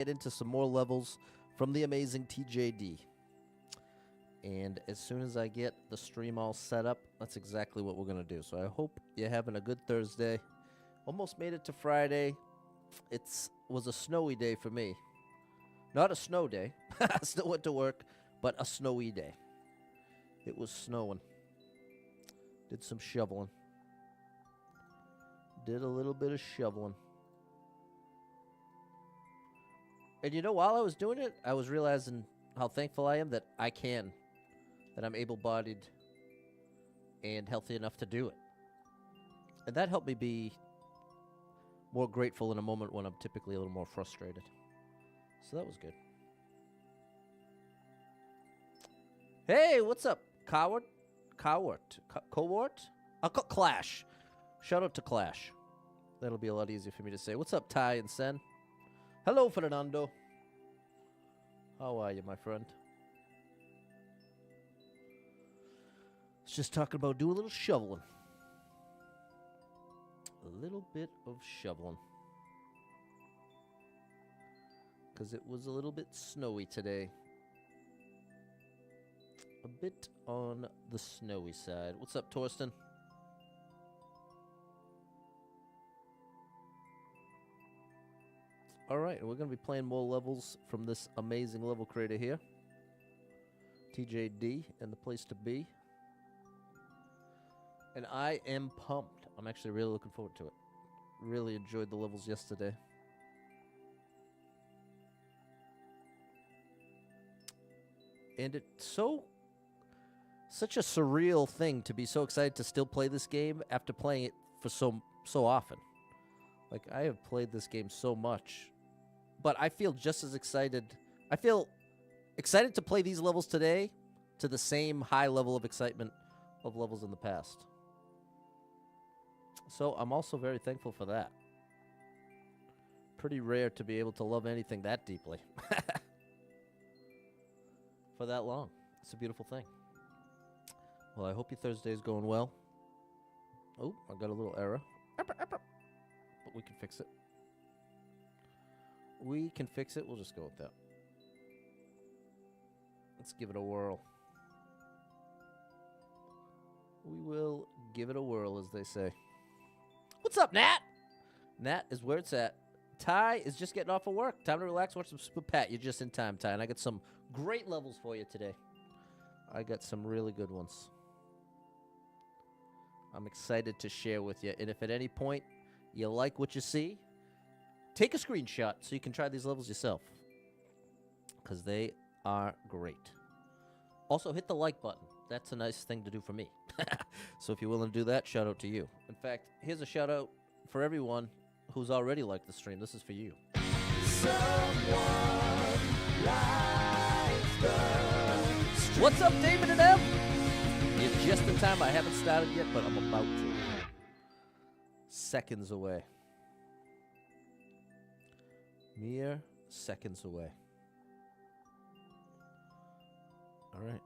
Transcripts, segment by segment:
get into some more levels from the amazing TJD. And as soon as I get the stream all set up, that's exactly what we're going to do. So I hope you're having a good Thursday. Almost made it to Friday. It was a snowy day for me. Not a snow day. I still went to work, but a snowy day. It was snowing. Did some shoveling. Did a little bit of shoveling. And you know, while I was doing it, I was realizing how thankful I am that that I'm able-bodied and healthy enough to do it. And that helped me be more grateful in a moment when I'm typically a little more frustrated. So that was good. Hey, what's up, Cowart? Clash. Shout out to Clash. That'll be a lot easier for me to say. What's up, Ty and Sen? Hello, Fernando. How are you, my friend? It's just talking about doing a little shoveling. A little bit of shoveling. Because it was a little bit snowy today. A bit on the snowy side. What's up, Torsten? All right, we're going to be playing more levels from this amazing level creator here. TJD and the place to be. And I am pumped. I'm actually really looking forward to it. Really enjoyed the levels yesterday. And it's such a surreal thing to be so excited to still play this game after playing it for so often. Like, I have played this game so much. But I feel just as excited. I feel excited to play these levels today to the same high level of excitement of levels in the past. So I'm also very thankful for that. Pretty rare to be able to love anything that deeply. For that long. It's a beautiful thing. Well, I hope your Thursday is going well. Oh, I got a little error. But we can fix it. We can fix it. We'll just go with that. Let's give it a whirl. We will give it a whirl, as they say. What's up, Nat? Nat is where it's at. Ty is just getting off of work. Time to relax, watch some Super Pat. You're just in time, Ty. And I got some great levels for you today. I got some really good ones. I'm excited to share with you. And if at any point you like what you see, take a screenshot so you can try these levels yourself. Because they are great. Also, hit the like button. That's a nice thing to do for me. So if you're willing to do that, shout out to you. In fact, here's a shout out for everyone who's already liked the stream. This is for you. What's up, David and Em? You're just in time. I haven't started yet, but I'm about to. Seconds away. Mere seconds away. All right.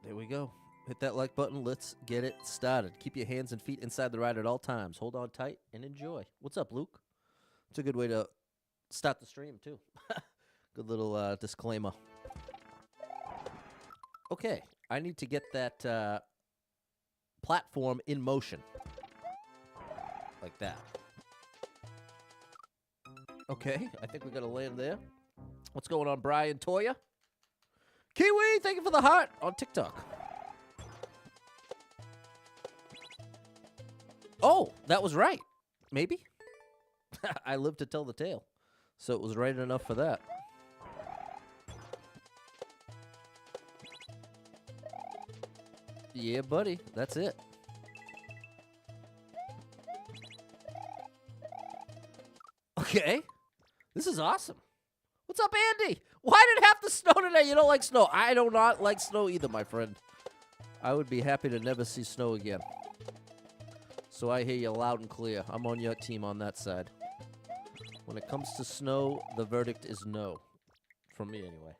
There we go. Hit that like button. Let's get it started. Keep your hands and feet inside the ride at all times. Hold on tight and enjoy. What's up, Luke? It's a good way to start the stream, too. Good little disclaimer. Okay. I need to get that platform in motion. Like that. Okay. I think we got to land there. What's going on, Brian Toya? Kiwi, thank you for the heart on TikTok. Oh, that was right. Maybe. I live to tell the tale. So it was right enough for that. Yeah, buddy. That's it. Okay. This is awesome. What's up, Andy? Why did it have to snow today? You don't like snow. I do not like snow either, my friend. I would be happy to never see snow again. So I hear you loud and clear. I'm on your team on that side. When it comes to snow, the verdict is no. From me, anyway.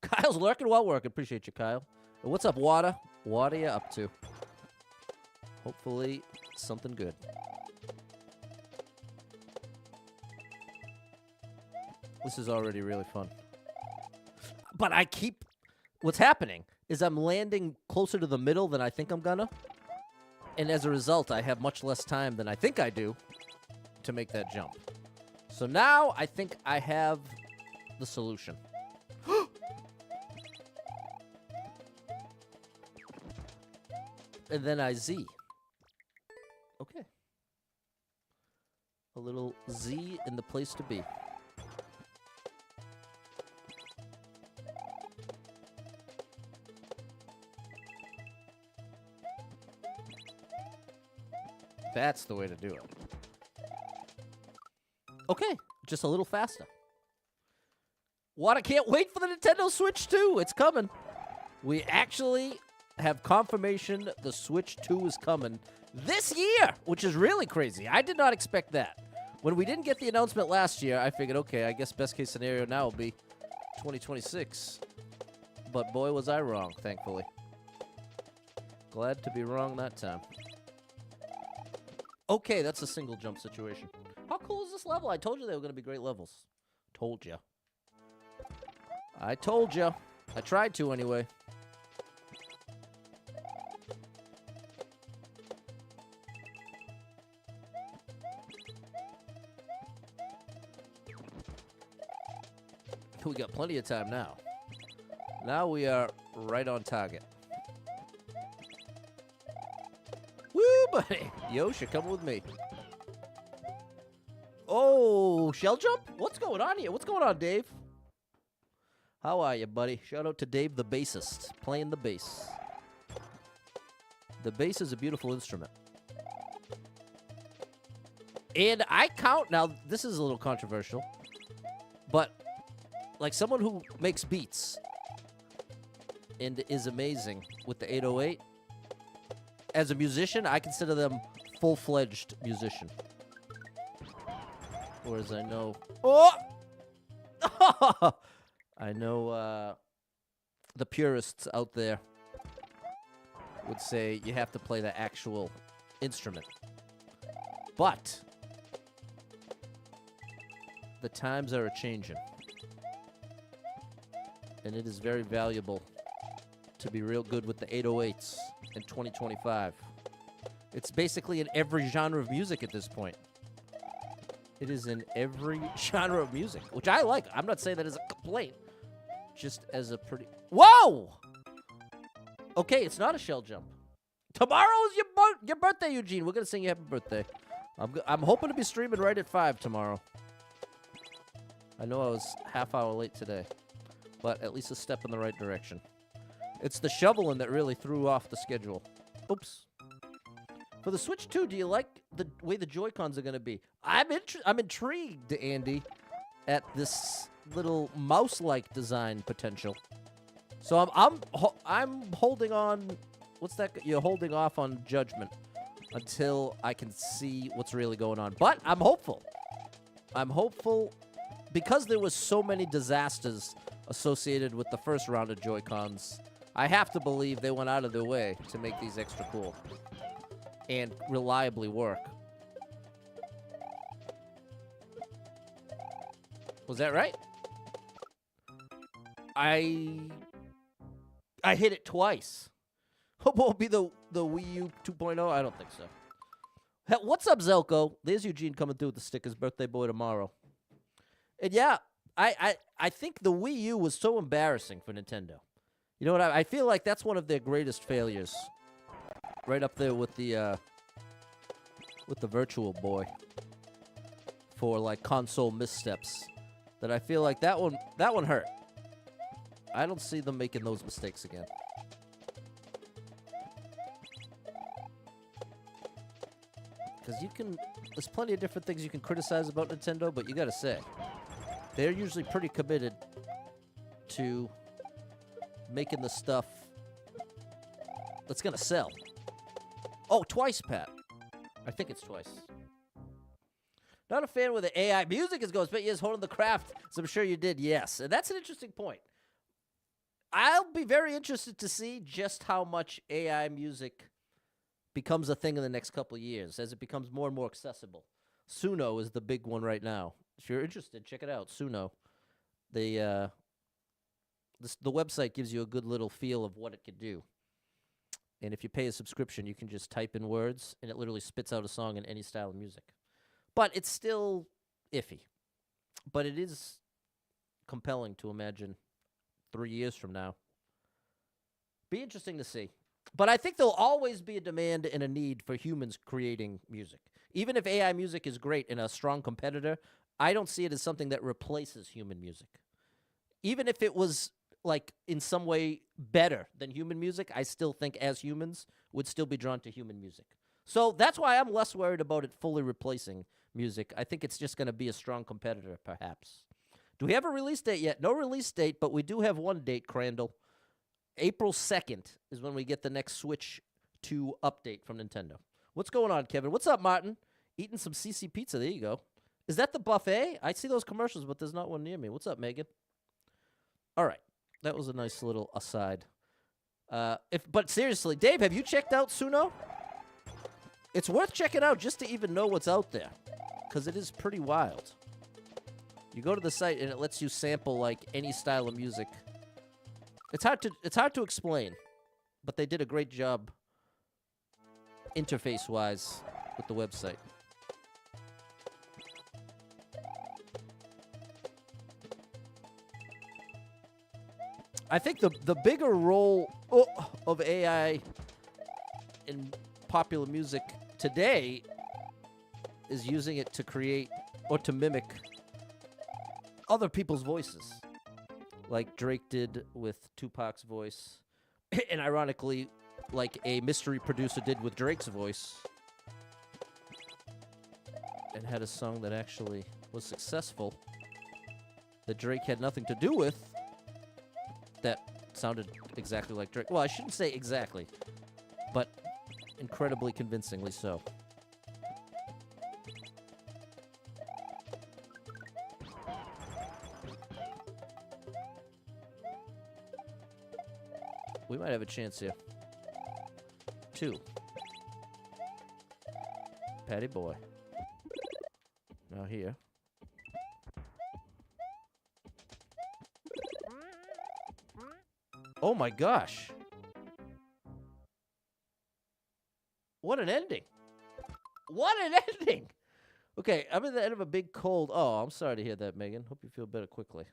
Kyle's lurking while working. Appreciate you, Kyle. And what's up, Wada? What are you up to? Hopefully, something good. This is already really fun. But what's happening is I'm landing closer to the middle than I think I'm gonna. And as a result, I have much less time than I think I do to make that jump. So now I think I have the solution. And then I Z. Okay. A little Z in the place to be. That's the way to do it. Okay, just a little faster. What? I can't wait for the Nintendo Switch 2. It's coming. We actually have confirmation the Switch 2 is coming this year, which is really crazy. I did not expect that. When we didn't get the announcement last year, I figured, okay, I guess best case scenario now will be 2026. But boy, was I wrong, thankfully. Glad to be wrong that time. Okay, that's a single jump situation. How cool is this level? I told you they were going to be great levels. Told ya. I told ya. I tried to anyway. We got plenty of time now. Now we are right on target. Woo, buddy. Yosha, come with me. Oh, shell jump? What's going on here? What's going on, Dave? How are you, buddy? Shout out to Dave, the bassist, playing the bass. The bass is a beautiful instrument. And I count, now this is a little controversial, but like someone who makes beats and is amazing with the 808, as a musician, I consider them full-fledged musician. Whereas I know... Oh! I know the purists out there would say you have to play the actual instrument. But the times are a-changing. And it is very valuable to be real good with the 808s in 2025. It's basically in every genre of music at this point. It is in every genre of music, which I like. I'm not saying that as a complaint, just as a pretty... Whoa! Okay, it's not a shell jump. Tomorrow is your birthday, Eugene. We're going to sing you happy birthday. I'm hoping to be streaming right at 5 tomorrow. I know I was half hour late today, but at least a step in the right direction. It's the shoveling that really threw off the schedule. Oops. For the Switch 2, do you like the way the Joy-Cons are going to be? I'm intrigued, Andy, at this little mouse-like design potential. So I'm holding on. What's that? You're holding off on judgment until I can see what's really going on. But I'm hopeful. I'm hopeful because there was so many disasters associated with the first round of Joy-Cons. I have to believe they went out of their way to make these extra cool and reliably work. Was that right? I hit it twice. Hope it will be the Wii U 2.0. I don't think so. Hey, what's up, Zelko? There's Eugene coming through with the stickers. Birthday boy tomorrow. And yeah, I think the Wii U was so embarrassing for Nintendo. You know what? I feel like that's one of their greatest failures. Right up there with the Virtual Boy. For like console missteps. That I feel like that one hurt. I don't see them making those mistakes again. Because there's plenty of different things you can criticize about Nintendo, but you gotta say, they're usually pretty committed to making the stuff that's gonna sell. Oh, twice, Pat. I think it's twice. Not a fan where the AI music is going, but yes, holding the craft, so I'm sure you did, yes. And that's an interesting point. I'll be very interested to see just how much AI music becomes a thing in the next couple of years as it becomes more and more accessible. Suno is the big one right now. If you're interested, check it out, Suno. the website gives you a good little feel of what it could do. And if you pay a subscription, you can just type in words, and it literally spits out a song in any style of music. But it's still iffy. But it is compelling to imagine 3 years from now. Be interesting to see. But I think there'll always be a demand and a need for humans creating music. Even if AI music is great and a strong competitor, I don't see it as something that replaces human music. Even if it was, like, in some way better than human music, I still think as humans would still be drawn to human music. So that's why I'm less worried about it fully replacing music. I think it's just going to be a strong competitor, perhaps. Do we have a release date yet? No release date, but we do have one date, Crandall. April 2nd is when we get the next Switch 2 update from Nintendo. What's going on, Kevin? What's up, Martin? Eating some CC pizza. There you go. Is that the buffet? I see those commercials, but there's not one near me. What's up, Megan? All right. That was a nice little aside. But seriously, Dave, have you checked out Suno? It's worth checking out just to even know what's out there, because it is pretty wild. You go to the site, and it lets you sample, like, any style of music. It's hard to explain, but they did a great job interface-wise with the website. I think the bigger role of AI in popular music today is using it to create or to mimic other people's voices, like Drake did with Tupac's voice, and ironically, like a mystery producer did with Drake's voice, and had a song that actually was successful that Drake had nothing to do with, that sounded exactly like Drake. Well, I shouldn't say exactly, but incredibly convincingly so. We might have a chance here. 2. Patty boy. Now here. Oh my gosh. What an ending. What an ending. Okay, I'm at the end of a big cold. Oh, I'm sorry to hear that, Megan. Hope you feel better quickly.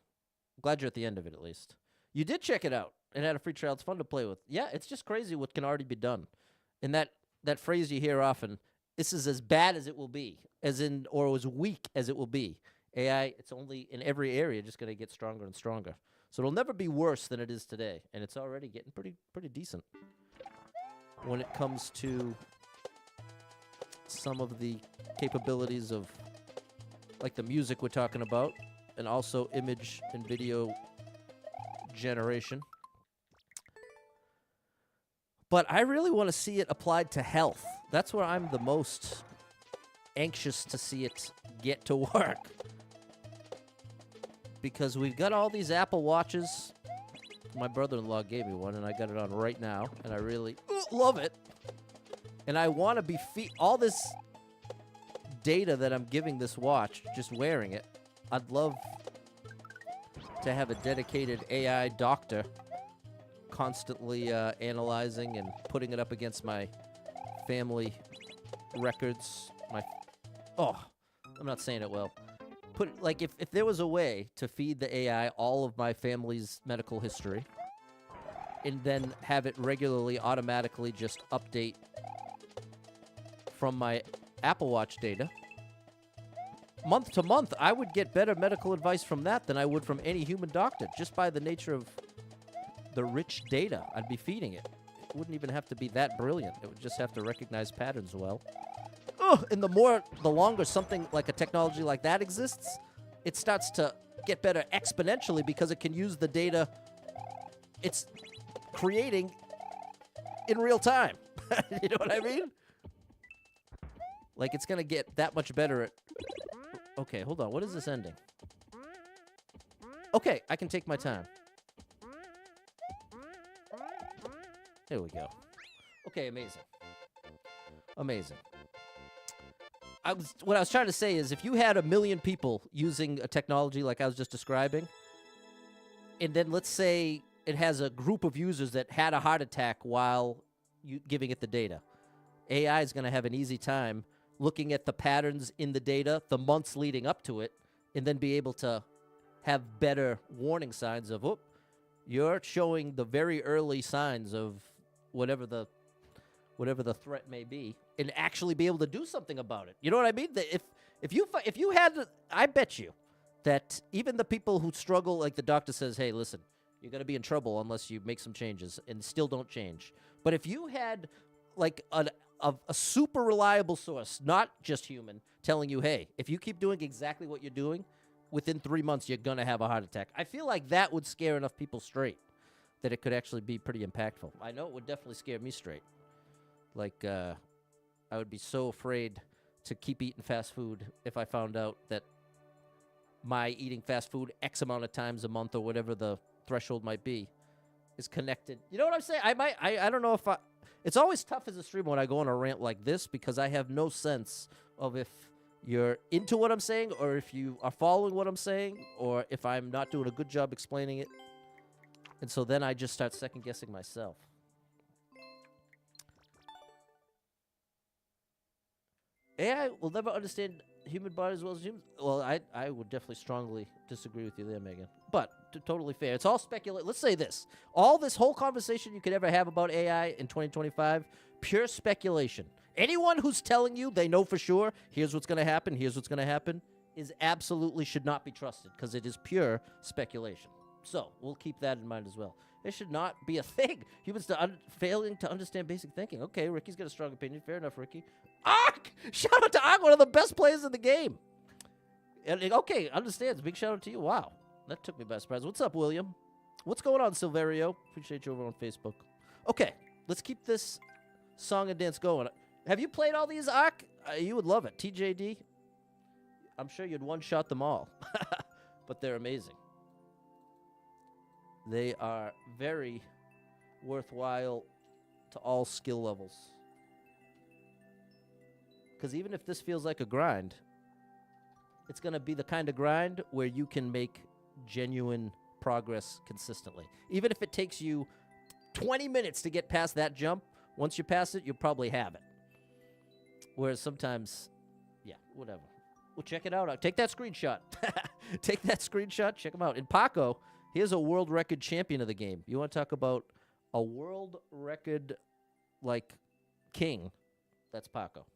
Glad you're at the end of it, at least. You did check it out and had a free trial. It's fun to play with. Yeah, it's just crazy what can already be done. And that phrase you hear often, this is as bad as it will be, as in, or as weak as it will be. AI, it's only in every area just going to get stronger and stronger. So it'll never be worse than it is today, and it's already getting pretty decent when it comes to some of the capabilities of, like, the music we're talking about, and also image and video generation. But I really want to see it applied to health. That's where I'm the most anxious to see it get to work. Because we've got all these Apple Watches. My brother-in-law gave me one, and I got it on right now, and I really love it. And I want to be all this data that I'm giving this watch, just wearing it. I'd love to have a dedicated AI doctor constantly analyzing and putting it up against my family records. I'm not saying it well. Like, if there was a way to feed the AI all of my family's medical history and then have it regularly automatically just update from my Apple Watch data, month to month, I would get better medical advice from that than I would from any human doctor, just by the nature of the rich data I'd be feeding it. It wouldn't even have to be that brilliant. It would just have to recognize patterns well. And the longer something like a technology like that exists, it starts to get better exponentially because it can use the data it's creating in real time. You know what I mean? Like, it's going to get that much better at... Okay, hold on. What is this ending? Okay, I can take my time. There we go. Okay, amazing. Amazing. What I was trying to say is, if you had 1 million people using a technology like I was just describing, and then let's say it has a group of users that had a heart attack while giving it the data. AI is going to have an easy time looking at the patterns in the data, the months leading up to it, and then be able to have better warning signs of, you're showing the very early signs of whatever the threat may be, and actually be able to do something about it. You know what I mean? If you had, I bet you that even the people who struggle, like the doctor says, hey, listen, you're going to be in trouble unless you make some changes, and still don't change. But if you had like a super reliable source, not just human, telling you, hey, if you keep doing exactly what you're doing, within 3 months, you're going to have a heart attack. I feel like that would scare enough people straight that it could actually be pretty impactful. I know it would definitely scare me straight. Like, I would be so afraid to keep eating fast food if I found out that my eating fast food X amount of times a month or whatever the threshold might be is connected. You know what I'm saying? I don't know if it's always tough as a streamer when I go on a rant like this because I have no sense of if you're into what I'm saying or if you are following what I'm saying or if I'm not doing a good job explaining it. And so then I just start second-guessing myself. AI will never understand human body as well as humans. Well, I would definitely strongly disagree with you there, Megan. But totally fair. It's all speculation. Let's say this. All this whole conversation you could ever have about AI in 2025, pure speculation. Anyone who's telling you they know for sure, here's what's going to happen, here's what's going to happen, is absolutely should not be trusted because it is pure speculation. So we'll keep that in mind as well. It should not be a thing. Humans failing to understand basic thinking. Okay, Ricky's got a strong opinion. Fair enough, Ricky. Ark! Shout out to Ark, one of the best players in the game. And, okay, understands. Big shout out to you. Wow. That took me by surprise. What's up, William? What's going on, Silverio? Appreciate you over on Facebook. Okay, let's keep this song and dance going. Have you played all these, Ark? You would love it. TJD, I'm sure you'd one-shot them all. But they're amazing. They are very worthwhile to all skill levels. Because even if this feels like a grind, it's going to be the kind of grind where you can make genuine progress consistently. Even if it takes you 20 minutes to get past that jump, once you pass it, you'll probably have it. Whereas sometimes, yeah, whatever. Well, check it out. Take that screenshot. Take that screenshot. Check them out. In Paco, here's a world record champion of the game. You want to talk about a world record, like, king? That's Paco.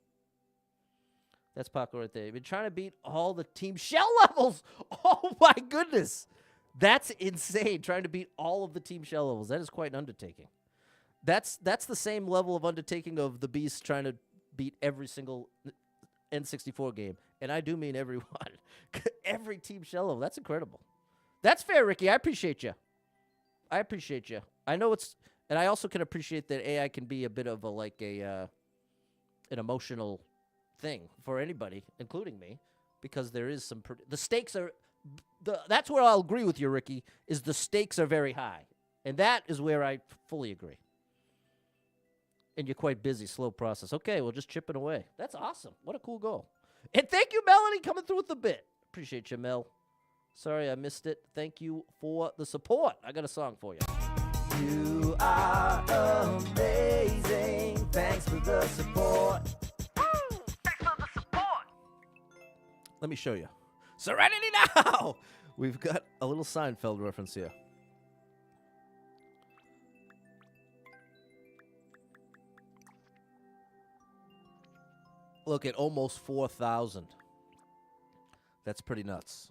That's Paco right there. You've been trying to beat all the team shell levels. Oh, my goodness. That's insane, trying to beat all of the team shell levels. That is quite an undertaking. That's the same level of undertaking of the Beast trying to beat every single N64 game. And I do mean every one. Every team shell level. That's incredible. That's fair, Ricky. I appreciate you. I appreciate you. I know it's... And I also can appreciate that AI can be a bit of an emotional thing for anybody, including me, because there is some... the stakes are... that's where I'll agree with you, Ricky, is the stakes are very high. And that is where I fully agree. And you're quite busy, slow process. Okay, well, just chipping away. That's awesome. What a cool goal. And thank you, Melanie, coming through with the bit. Appreciate you, Mel. Sorry I missed it. Thank you for the support. I got a song for you. You are amazing. Thanks for the support. Thanks for the support. Let me show you. Serenity now! We've got a little Seinfeld reference here. Look at almost 4,000. That's pretty nuts.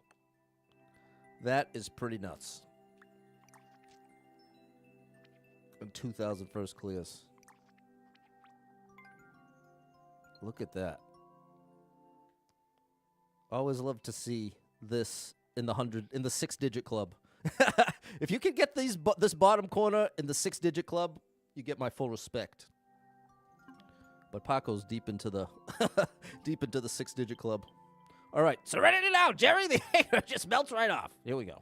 That is pretty nuts. And 2,000 first clears. Look at that. Always love to see this in the 6-digit club. If you can get this bottom corner in the 6-digit club, you get my full respect. But Paco's deep into the 6-digit club. All right, Serenity now, Jerry. The hanger just melts right off. Here we go.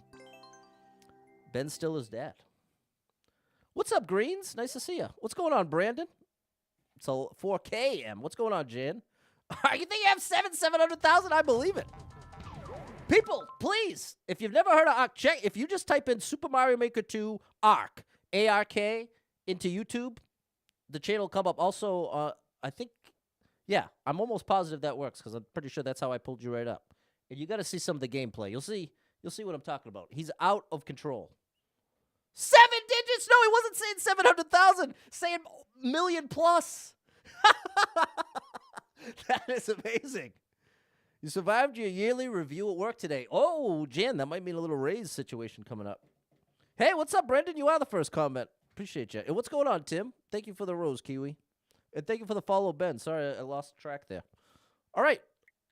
Ben Stiller's dad. What's up, Greens? Nice to see you. What's going on, Brandon? It's a 4K M. What's going on, Jan? You think you have 700,000? I believe it. People, please, if you've never heard of Ark, check. If you just type in Super Mario Maker 2 Ark, A-R-K, into YouTube, the channel will come up. Also, I think, yeah, I'm almost positive that works because I'm pretty sure that's how I pulled you right up. And you got to see some of the gameplay. You'll see what I'm talking about. He's out of control. 7 digits? No, he wasn't saying 700,000. Saying million plus. That is amazing. You survived your yearly review at work today. Oh, Jan, that might mean a little raise situation coming up. Hey, what's up, Brendan? You are the first comment. Appreciate you. And what's going on, Tim? Thank you for the rose, Kiwi. And thank you for the follow, Ben. Sorry, I lost track there. All right.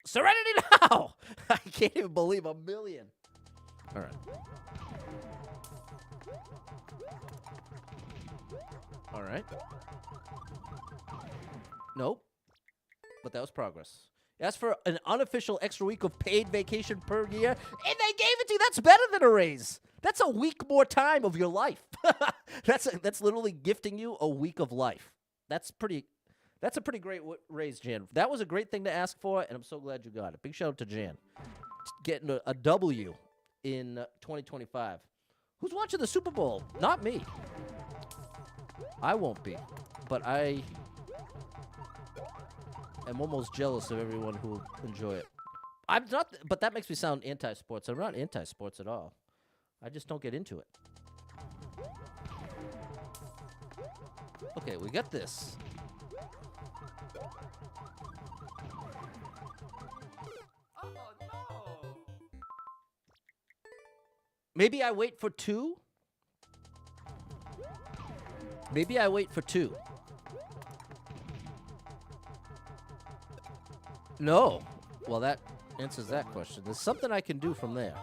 Serenity now. I can't even believe 1 million. All right. All right. Nope. But that was progress. That's for an unofficial extra week of paid vacation per year, and they gave it to you. That's better than a raise. That's a week more time of your life. That's literally gifting you a week of life. That's a pretty great raise, Jan. That was a great thing to ask for, and I'm so glad you got it. Big shout out to Jan. Getting a W in 2025. Who's watching the Super Bowl? Not me. I won't be, but I am almost jealous of everyone who will enjoy it. I'm not, but that makes me sound anti-sports. I'm not anti-sports at all. I just don't get into it. Okay, we got this. Oh, no. Maybe I wait for 2. Maybe I wait for 2. No. Well, that answers that question. There's something I can do from there.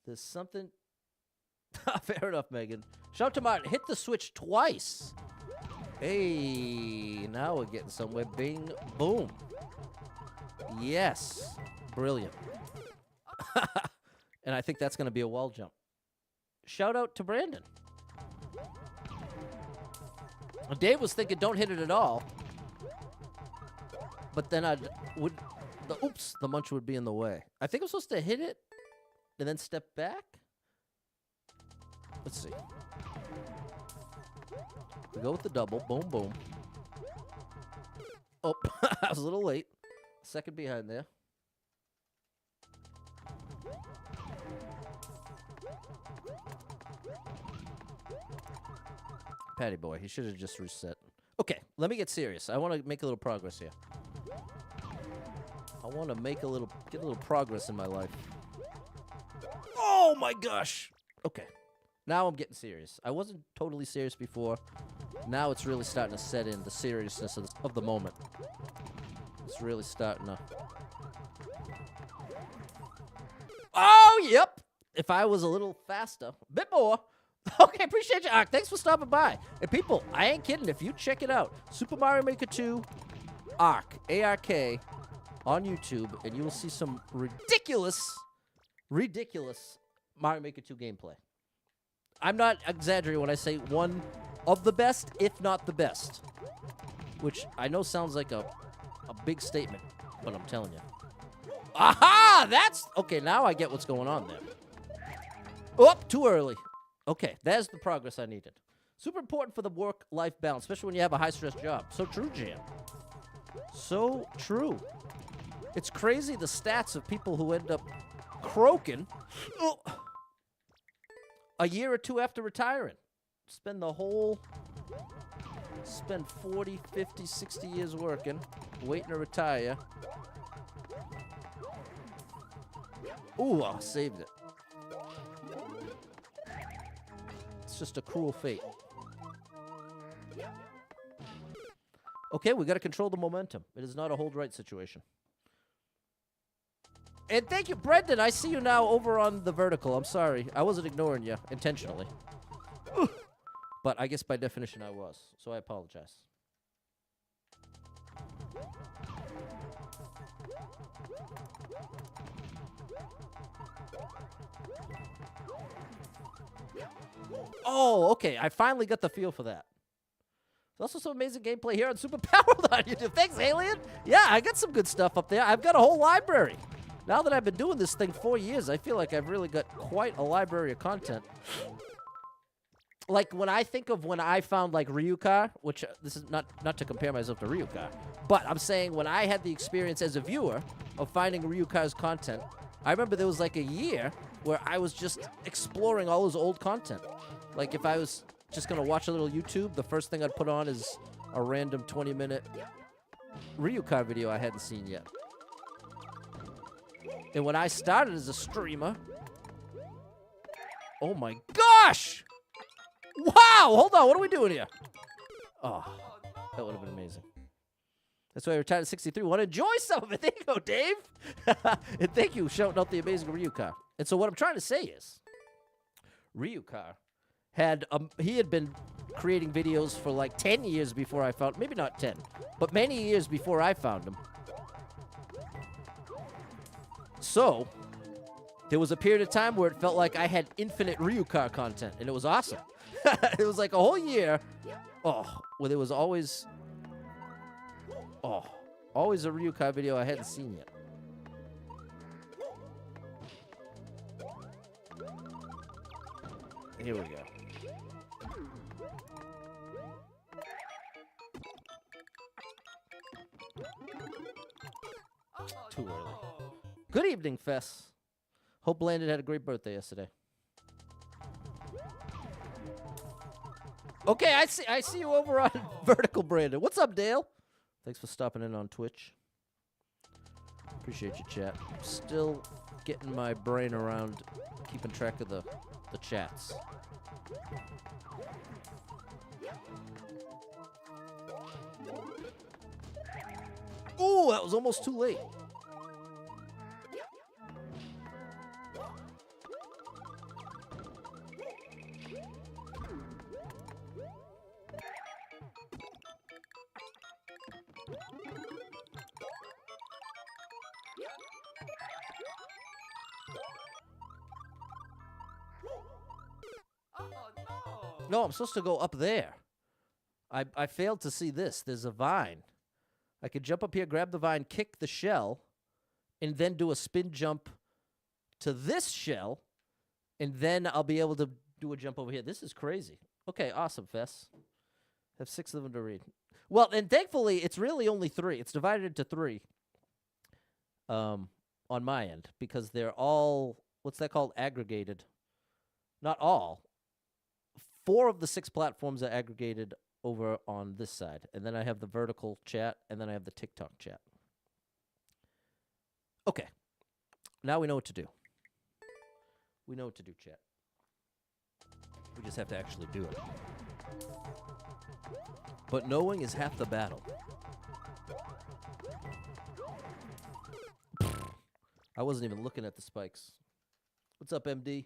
There's something. Fair enough, Megan. Shout out to Martin. Hit the switch twice. Hey, now we're getting somewhere. Bing, boom. Yes. Brilliant. And I think that's going to be a wall jump. Shout out to Brandon. Dave was thinking don't hit it at all. But then the munch would be in the way. I think I'm supposed to hit it and then step back. Let's see. We go with the double. Boom, boom. Oh, I was a little late. Second behind there. Patty boy, he should have just reset. Okay, let me get serious. I want to make a little progress here. I want to get a little progress in my life. Oh my gosh. Okay. Now I'm getting serious. I wasn't totally serious before. Now it's really starting to set in the seriousness of the moment. It's really starting to. Oh, yep. If I was a little faster, a bit more. Okay, appreciate you, Ark. Thanks for stopping by. And people, I ain't kidding. If you check it out, Super Mario Maker 2 Ark, A-R-K, on YouTube, and you will see some ridiculous Mario Maker 2 gameplay. I'm not exaggerating when I say one of the best, if not the best. Which I know sounds like a big statement, but I'm telling you. Aha! That's... Okay, now I get what's going on there. Oh, too early. Okay, there's the progress I needed. Super important for the work-life balance, especially when you have a high-stress job. So true, Jan. So true. It's crazy the stats of people who end up croaking a year or two after retiring. Spend 40, 50, 60 years working, waiting to retire. Ooh, I saved it. It's just a cruel fate. Okay, we got to control the momentum. It is not a hold right situation. And thank you, Brendan. I see you now over on the vertical. I'm sorry. I wasn't ignoring you intentionally. But I guess by definition I was. So I apologize. Oh, okay. I finally got the feel for that. There's also some amazing gameplay here on Super Powered on YouTube. Thanks, Alien. Yeah, I got some good stuff up there. I've got a whole library. Now that I've been doing this thing 4 years, I feel like I've really got quite a library of content. Like, when I think of when I found, like, Ryuka, which this is not to compare myself to Ryuka, but I'm saying when I had the experience as a viewer of finding Ryuka's content, I remember there was, like, a year where I was just exploring all his old content. Like, if I was just going to watch a little YouTube, the first thing I'd put on is a random 20-minute Ryuka video I hadn't seen yet. And when I started as a streamer... Oh, my gosh! Wow! Hold on, what are we doing here? Oh, that would have been amazing. That's why I retired at 63. Want to enjoy some of it? There you go, Dave. And thank you, shouting out the amazing Ryuka. And so what I'm trying to say is, Ryuka he had been creating videos for like 10 years before I found, maybe not 10, but many years before I found him. So, there was a period of time where it felt like I had infinite Ryuka content, and it was awesome. It was like a whole year, where there was always a Ryuka video I hadn't seen yet. Here we go. Too early. Good evening, Fess. Hope Landon had a great birthday yesterday. Okay, I see you over on Vertical, Brandon. What's up, Dale? Thanks for stopping in on Twitch. Appreciate you, chat. Still getting my brain around keeping track of the chats. Ooh, that was almost too late. No, I'm supposed to go up there. I failed to see this. There's a vine. I could jump up here, grab the vine, kick the shell, and then do a spin jump to this shell, and then I'll be able to do a jump over here. This is crazy. Okay, awesome, Fess. Have 6 of them to read. Well, and thankfully, it's really only 3. It's divided into 3 on my end, because they're all, what's that called, aggregated. Not all. 4 of the 6 platforms are aggregated over on this side. And then I have the vertical chat, and then I have the TikTok chat. Okay. Now we know what to do. We know what to do, chat. We just have to actually do it. But knowing is half the battle. I wasn't even looking at the spikes. What's up, MD?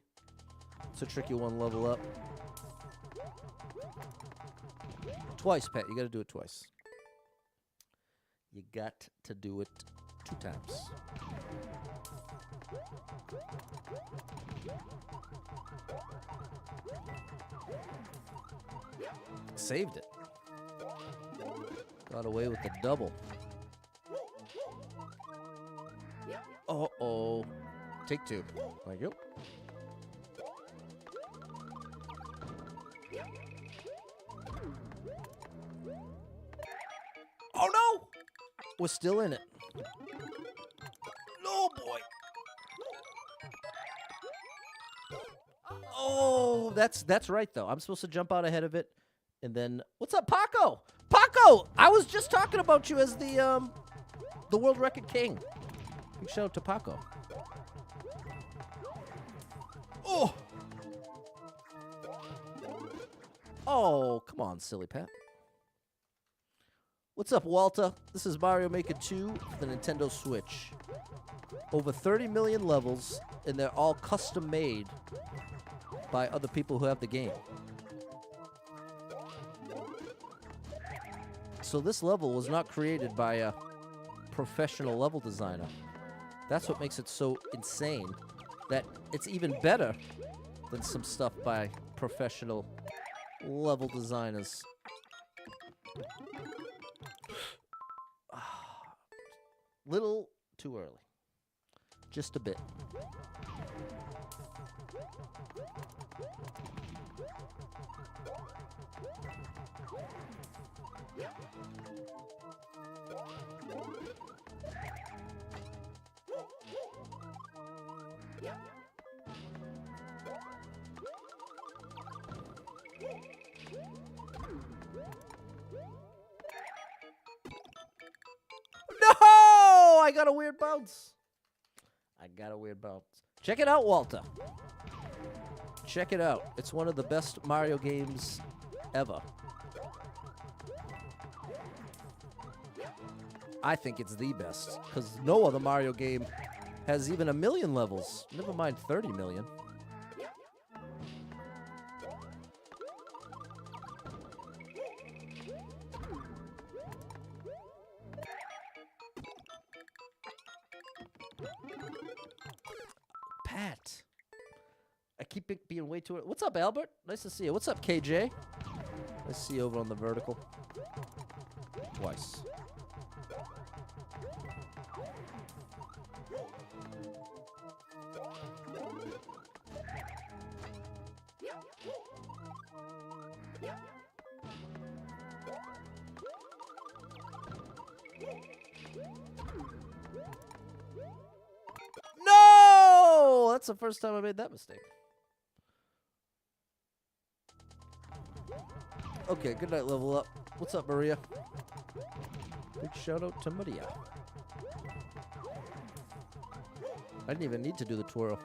It's a tricky one, level up. Twice, Pat. You got to do it twice. You got to do it 2 times. Saved it. Got away with the double. Uh-oh. Take 2. Thank you. Oh, no! We're still in it. No, boy. Oh, that's right, though. I'm supposed to jump out ahead of it. And then, what's up, Paco? Paco! I was just talking about you as the World Record King. Big shout out to Paco. Oh! Oh, come on, silly Pat. What's up, Walter? This is Mario Maker 2 for the Nintendo Switch. Over 30 million levels, and they're all custom-made by other people who have the game. So this level was not created by a professional level designer. That's what makes it so insane, that it's even better than some stuff by professional level designers. Little too early. Just a bit. No! I got a weird bounce. Check it out, Walter. Check it out. It's one of the best Mario games ever. I think it's the best, because no other Mario game has even 1,000,000 levels. Never mind 30 million. Pat. I keep it being way too... What's up, Albert? Nice to see you. What's up, KJ? Nice to see you over on the vertical. Twice. No! That's the first time I made that mistake. Okay, good night, level up. What's up, Maria? Big shout out to Maria. I didn't even need to do the twirl.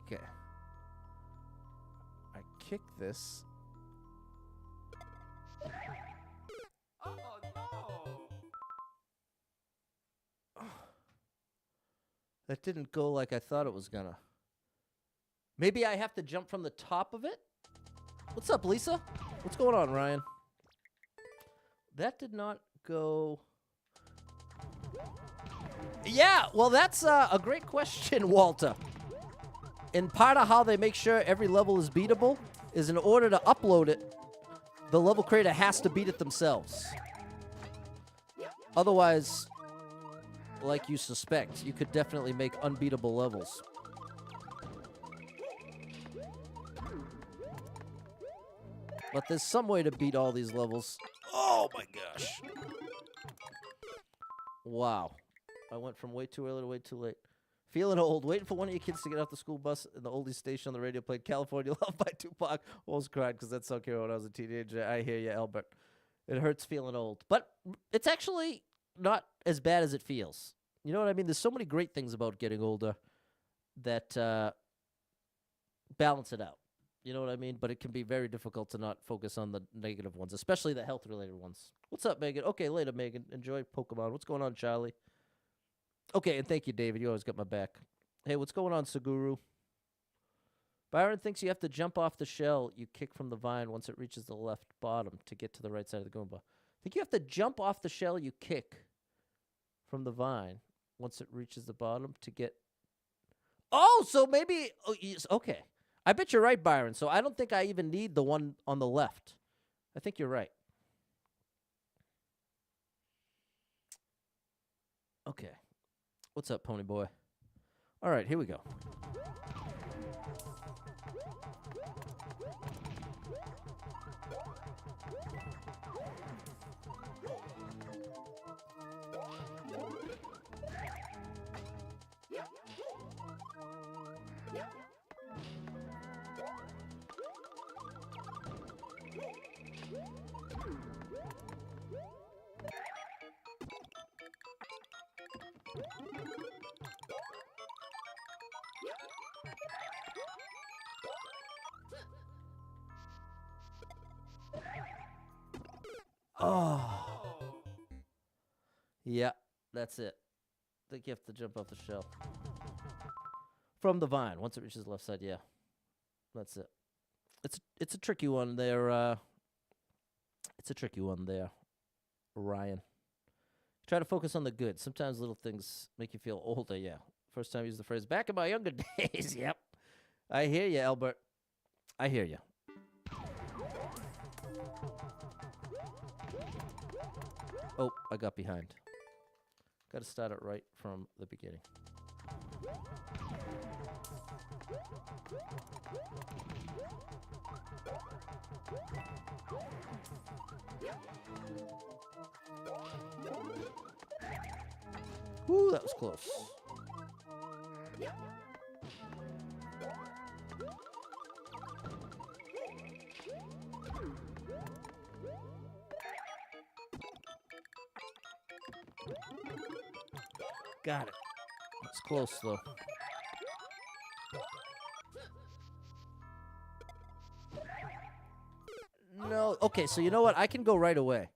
Okay. I kick this. Oh no! That didn't go like I thought it was gonna. Maybe I have to jump from the top of it? What's up, Lisa? What's going on, Ryan? That did not go... Yeah, well, that's a great question, Walter. And part of how they make sure every level is beatable is in order to upload it, the level creator has to beat it themselves. Otherwise, like you suspect, you could definitely make unbeatable levels. But there's some way to beat all these levels. Oh my gosh. Wow. I went from way too early to way too late. Feeling old, waiting for one of your kids to get off the school bus, and the oldies station on the radio played California Love by Tupac. Almost cried because that song came out when I was a teenager. I hear you, Albert. It hurts feeling old. But it's actually not as bad as it feels. You know what I mean? There's so many great things about getting older that balance it out. You know what I mean? But it can be very difficult to not focus on the negative ones, especially the health-related ones. What's up, Megan? Okay, later, Megan. Enjoy Pokemon. What's going on, Charlie? Okay, and thank you, David. You always got my back. Hey, what's going on, Saguru? Byron thinks you have to jump off the shell you kick from the vine once it reaches the left bottom to get to the right side of the Goomba. I think you have to jump off the shell you kick from the vine once it reaches the bottom to get... Oh, so maybe... Oh, yes, okay. I bet you're right, Byron. So I don't think I even need the one on the left. I think you're right. Okay. What's up, Pony Boy? All right, here we go. Oh. Yeah, that's it. I think you have to jump off the shell. From the vine, once it reaches the left side, yeah. That's it. It's a tricky one there, It's a tricky one there, Ryan. Try to focus on the good. Sometimes little things make you feel older. Yeah. First time I used the phrase back in my younger days. Yep. I hear you, Albert. I hear you. Oh, I got behind. Got to start it right from the beginning. Woo, that was close. Got it. It's close, though. No. Okay, so you know what? I can go right away.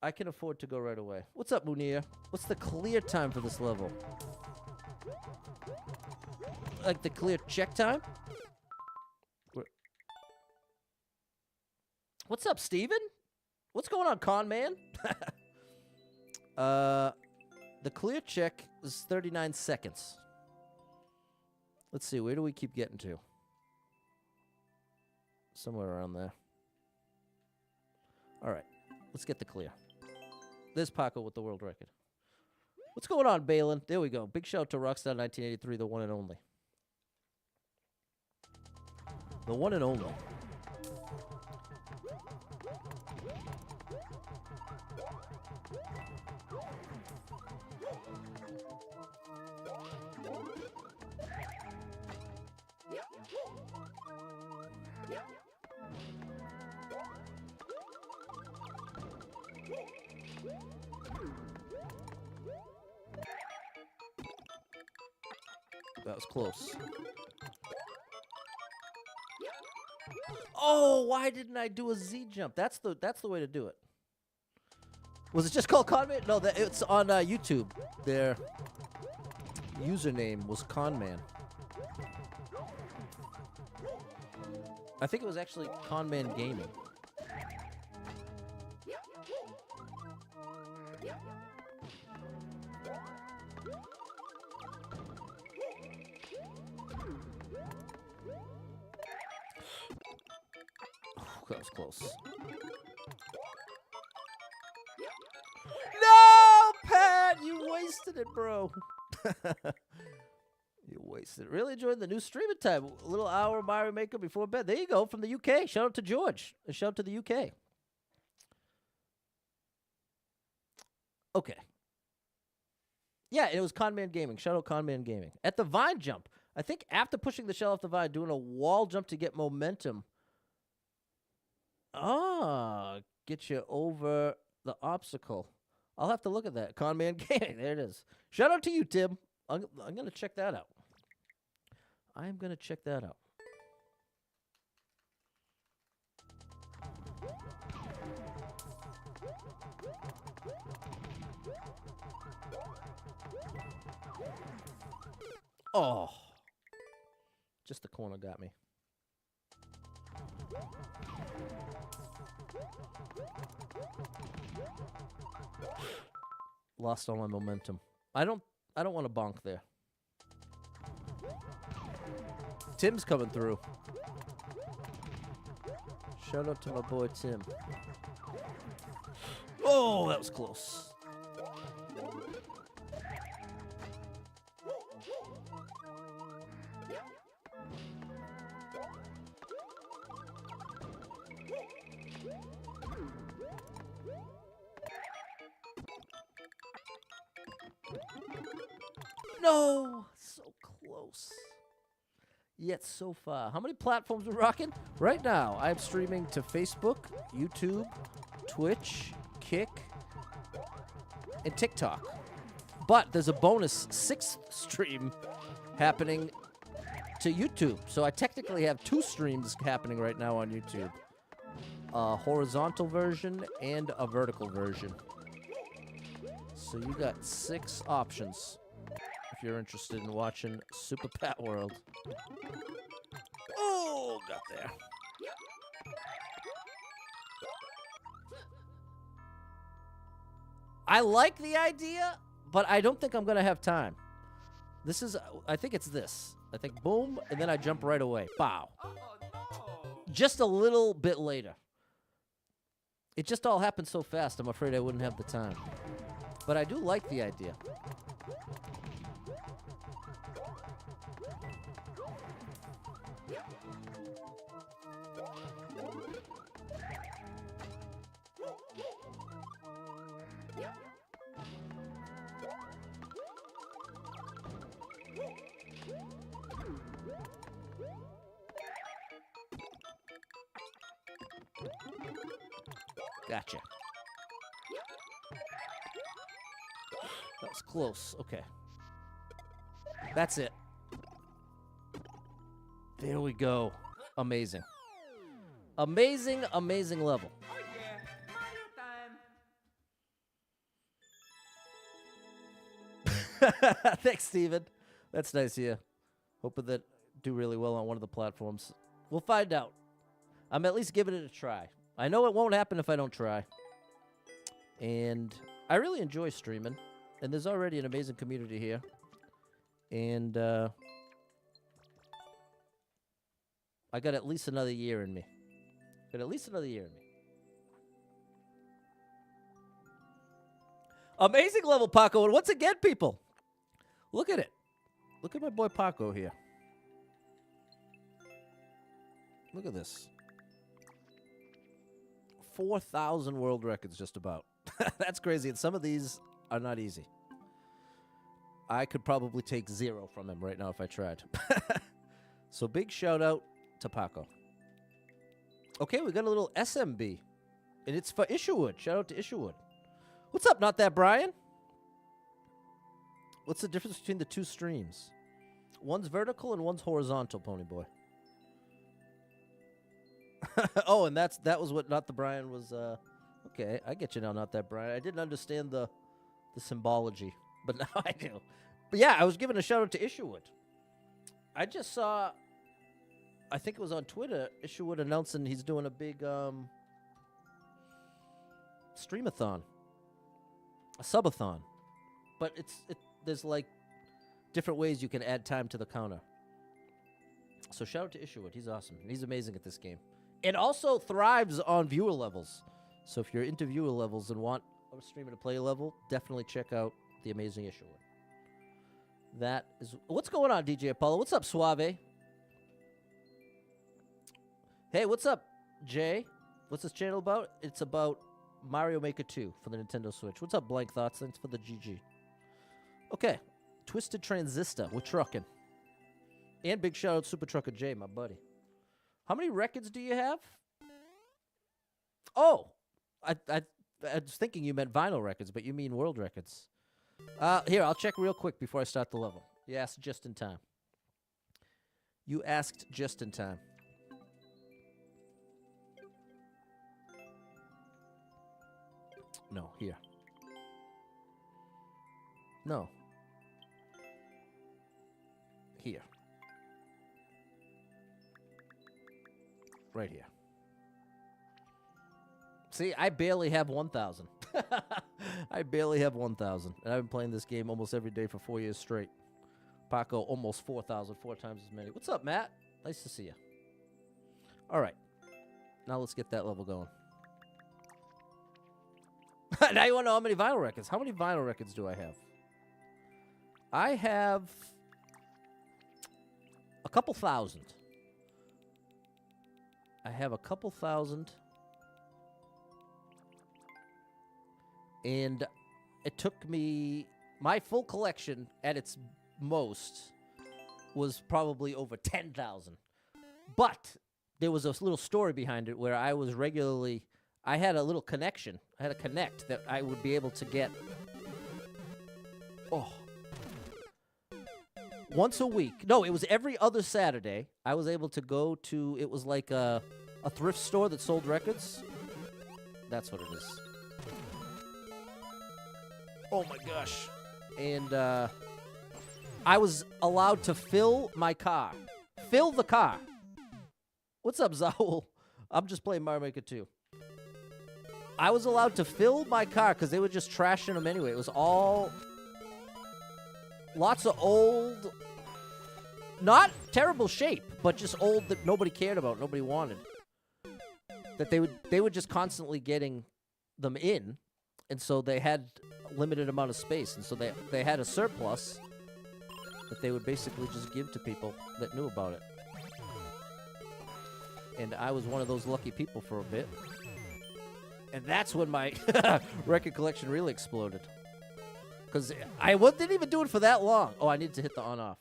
I can afford to go right away. What's up, Munir? What's the clear time for this level? Like the clear check time? What's up, Steven? What's going on, con man? The clear check is 39 seconds. Let's see, where do we keep getting to? Somewhere around there. All right, let's get the clear. There's Paco with the world record. What's going on, Balin? There we go. Big shout out to Rockstar 1983, the one and only. The one and only. That was close. Oh, why didn't I do a Z jump? That's the way to do it. Was it just called Conman? No, it's on YouTube. Their username was Conman. I think it was actually Conman Gaming. That was close. No, Pat! You wasted it, bro. You wasted it. Really enjoyed the new streaming time. A little hour Mario Maker before bed. There you go, from the UK. Shout out to George. And shout out to the UK. Okay. Yeah, it was Conman Gaming. Shout out Conman Gaming. At the vine jump. I think after pushing the shell off the vine, doing a wall jump to get momentum. Ah, get you over the obstacle. I'll have to look at that. Conman Gaming. There it is. Shout out to you, Tim. I'm going to check that out. I'm going to check that out. Oh. Just the corner got me. Lost all my momentum. I don't want to bonk there. Tim's coming through. Shout out to my boy Tim. Oh, that was close. No, so close. Yet so far. How many platforms are we rocking? Right now, I'm streaming to Facebook, YouTube, Twitch, Kick, and TikTok. But there's a bonus 6th stream happening to YouTube. So I technically have 2 streams happening right now on YouTube. A horizontal version and a vertical version. So you got 6 options if you're interested in watching Super Pat World. Oh, got there. I like the idea, but I don't think I'm going to have time. This is, I think it's this. I think boom, and then I jump right away. Bow. Oh no. Just a little bit later. It just all happened so fast, I'm afraid I wouldn't have the time. But I do like the idea. Gotcha. That was close. Okay. That's it. There we go. Amazing. Amazing, amazing level. Oh yeah, Mario time. Thanks, Steven. That's nice of you. Hoping that do really well on one of the platforms. We'll find out. I'm at least giving it a try. I know it won't happen if I don't try. And I really enjoy streaming. And there's already an amazing community here. And I got at least another year in me. Amazing level, Paco. And once again, people, look at it. Look at my boy Paco here. Look at this. 4,000 world records just about. That's crazy. And some of these are not easy. I could probably take 0 from him right now if I tried. So big shout out to Paco. Okay, we got a little SMB. And it's for Isherwood. Shout out to Isherwood. What's up, Not That Brian? What's the difference between the two streams? One's vertical and one's horizontal, Ponyboy. Oh, and that was what Not the Brian was. Okay, I get you now, Not That Brian. I didn't understand the symbology, but now I do. But yeah, I was giving a shout out to Isherwood. I just saw, I think it was on Twitter, Isherwood announcing he's doing a big streamathon, a subathon. But there's like different ways you can add time to the counter. So shout out to Isherwood. He's awesome. He's amazing at this game. It also thrives on viewer levels. So if you're into viewer levels and want a streamer to play a level, definitely check out the amazing Isherwood. That is... What's going on, DJ Apollo? What's up, Suave? Hey, what's up, Jay? What's this channel about? It's about Mario Maker 2 for the Nintendo Switch. What's up, Blank Thoughts? Thanks for the GG. Okay. Twisted Transistor. We're trucking. And big shout out Super Trucker Jay, my buddy. How many records do you have? Oh, I was thinking you meant vinyl records, but you mean world records. Here, I'll check real quick before I start the level. You asked just in time. You asked just in time. No, here. No. Here. Right here. See, I barely have 1,000. I barely have 1,000. And I've been playing this game almost every day for 4 years straight. Paco, almost 4,000, 4 times as many. What's up, Matt? Nice to see you. All right. Now let's get that level going. Now you want to know how many vinyl records. How many vinyl records do I have? I have a couple thousand. I have a couple thousand. And it took me... My full collection at its most was probably over 10,000. But there was a little story behind it where I was regularly... I had a little connection. I had a connect that I would be able to get... Oh. Once a week. No, it was every other Saturday. I was able to go to... It was like a thrift store that sold records. That's what it is. Oh my gosh. And I was allowed to fill my car. Fill the car. What's up, Zaul? I'm just playing Mario Maker 2. I was allowed to fill my car because they were just trashing them anyway. It was all lots of old, not terrible shape, but just old that nobody cared about, nobody wanted. That they were just constantly getting them in, and so they had a limited amount of space, and so they had a surplus that they would basically just give to people that knew about it. And I was one of those lucky people for a bit. And that's when my record collection really exploded. Because didn't even do it for that long. Oh, I needed to hit the on-off.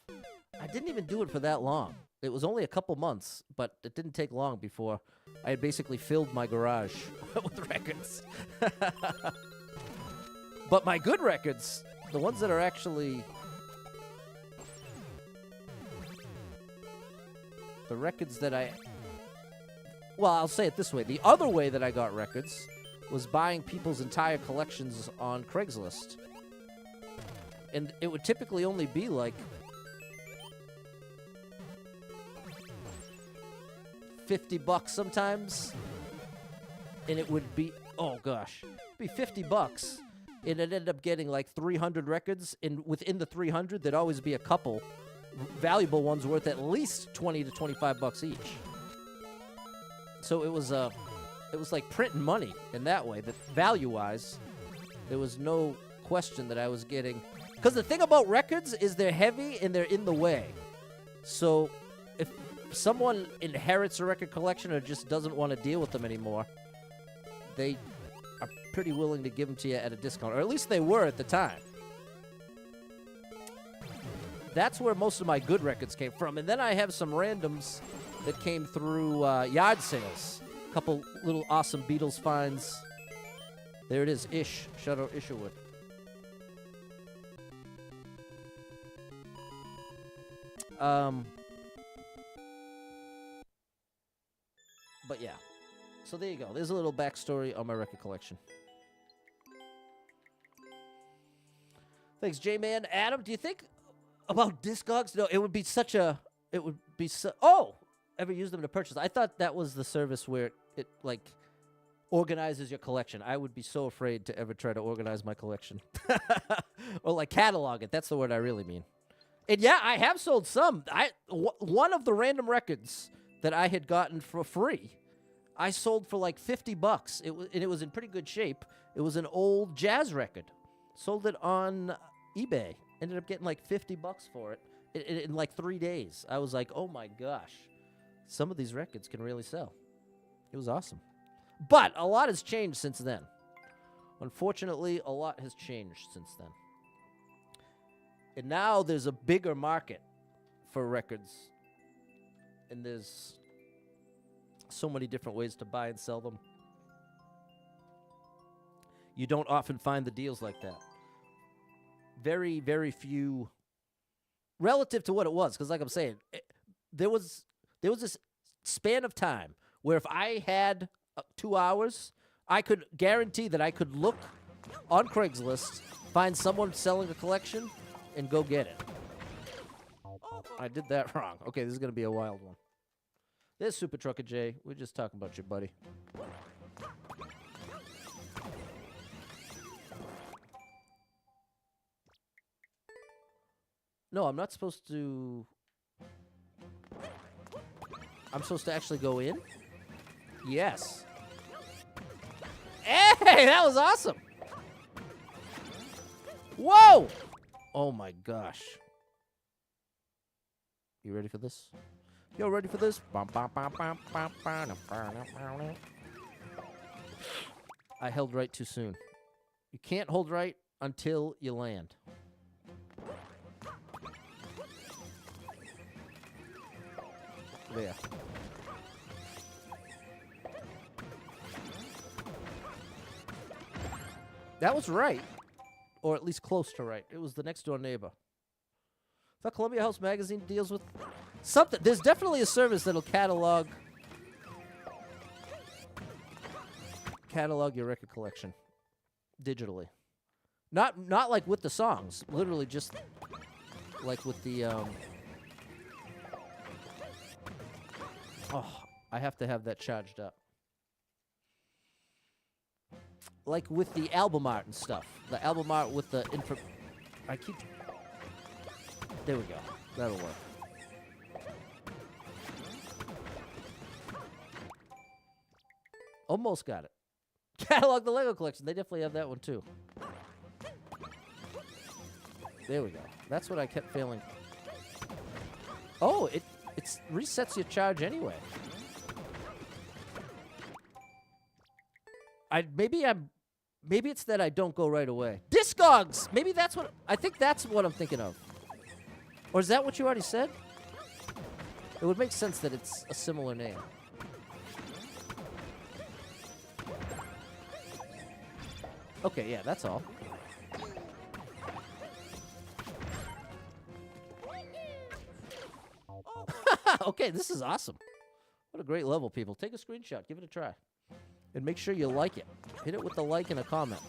I didn't even do it for that long. It was only a couple months, but it didn't take long before I had basically filled my garage with records. But my good records, the ones that are actually... The records that well, I'll say it this way. The other way that I got records was buying people's entire collections on Craigslist. And it would typically only be like $50 sometimes. And it would be, oh gosh, it'd be $50. And it ended up getting like 300 records. And within the 300, there'd always be a couple valuable ones worth at least $20 to $25 each. So it was like printing money in that way. That value-wise, there was no question that I was getting. Because the thing about records is they're heavy and they're in the way. So if someone inherits a record collection or just doesn't want to deal with them anymore, they are pretty willing to give them to you at a discount, or at least they were at the time. That's where most of my good records came from. And then I have some randoms that came through yard sales. A couple little awesome Beatles finds. There it is, Ish. Shout out Isherwood. But yeah. So there you go. There's a little backstory on my record collection. Thanks, J-Man. Adam, do you think about Discogs? No, it would be such a... It would be so... Oh! Ever used them to purchase? I thought that was the service where it, like, organizes your collection. I would be so afraid to ever try to organize my collection. Or, like, catalog it. That's the word I really mean. And, yeah, I have sold some. One of the random records that I had gotten for free, I sold for, like, $50. It was in pretty good shape. It was an old jazz record. Sold it on eBay. Ended up getting, like, $50 for it in like 3 days. I was like, oh, my gosh. Some of these records can really sell. It was awesome. But a lot has changed since then. Unfortunately, a lot has changed since then. And now there's a bigger market for records. And there's so many different ways to buy and sell them. You don't often find the deals like that. Very, very few, relative to what it was. Because like I'm saying, there was this span of time where if I had 2 hours, I could guarantee that I could look on Craigslist, find someone selling a collection, and go get it. I did that wrong. Okay, this is going to be a wild one. There's Super Trucker J. We're just talking about you, buddy. No, I'm not supposed to... I'm supposed to actually go in? Yes. Hey, that was awesome. Whoa! Oh my gosh. You ready for this? Yo, ready for this? I held right too soon. You can't hold right until you land. There. That was right. Or at least close to right. It was the next door neighbor. I thought Columbia House Magazine deals with something. There's definitely a service that'll catalog your record collection digitally. Not like with the songs. Literally just like with the Oh, I have to have that charged up. like with the album art and stuff. The album art with the info. I keep. There we go. That'll work. Almost got it. Catalog the Lego collection. They definitely have that one too. There we go. That's what I kept failing. Oh, it resets your charge anyway. Maybe it's that I don't go right away. Discogs. Maybe that's what I think. That's what I'm thinking of. Or is that what you already said? It would make sense that it's a similar name. Okay, yeah, that's all. Okay, this is awesome. What a great level, people. Take a screenshot. Give it a try. And make sure you like it. Hit it with a like and a comment.